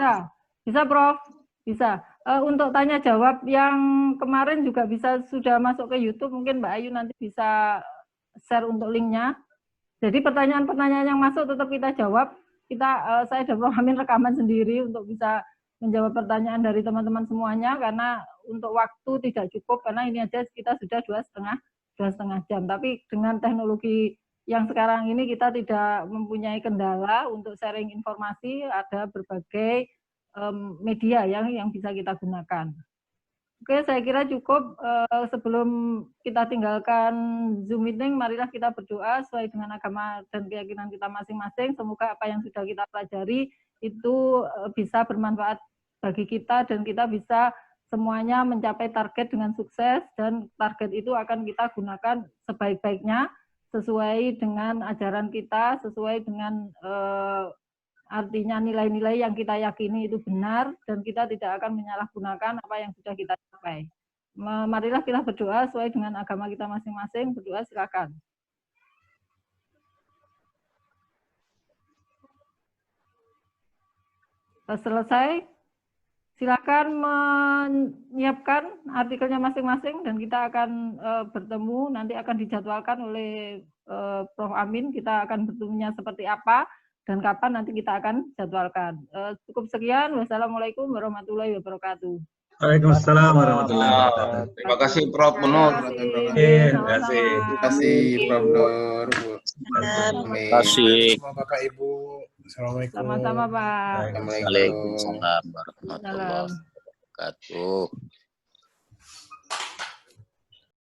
Bisa, Prof. Bisa. Untuk tanya jawab yang kemarin juga sudah masuk ke YouTube, mungkin Mbak Ayu nanti bisa share untuk linknya. Jadi pertanyaan-pertanyaan yang masuk tetap kita jawab. Saya dan Prof. Amin rekaman sendiri untuk bisa menjawab pertanyaan dari teman-teman semuanya, karena untuk waktu tidak cukup, karena ini aja kita sudah 2,5 jam. Tapi dengan teknologi yang sekarang ini kita tidak mempunyai kendala untuk sharing informasi, ada berbagai media yang bisa kita gunakan. Oke, saya kira cukup. Sebelum kita tinggalkan Zoom meeting, marilah kita berdoa sesuai dengan agama dan keyakinan kita masing-masing. Semoga apa yang sudah kita pelajari itu bisa bermanfaat bagi kita, dan kita bisa semuanya mencapai target dengan sukses, dan target itu akan kita gunakan sebaik-baiknya sesuai dengan ajaran kita, sesuai dengan artinya nilai-nilai yang kita yakini itu benar, dan kita tidak akan menyalahgunakan apa yang sudah kita capai. Marilah kita berdoa sesuai dengan agama kita masing-masing. Berdoa silakan. selesai, silakan menyiapkan artikelnya masing-masing dan kita akan bertemu, nanti akan dijadwalkan oleh Prof. Amin, kita akan bertemunya seperti apa dan kapan nanti kita akan jadwalkan. Cukup sekian, wassalamualaikum warahmatullahi wabarakatuh. Waalaikumsalam warahmatullahi wabarakatuh. Terima kasih Prof. Nur. Terima kasih. Terima kasih Prof. Nur. Terima kasih. Semua Bapak Ibu. Assalamualaikum. Sama-sama, Pak. Assalamualaikum. Waalaikumsalam warahmatullahi wabarakatuh.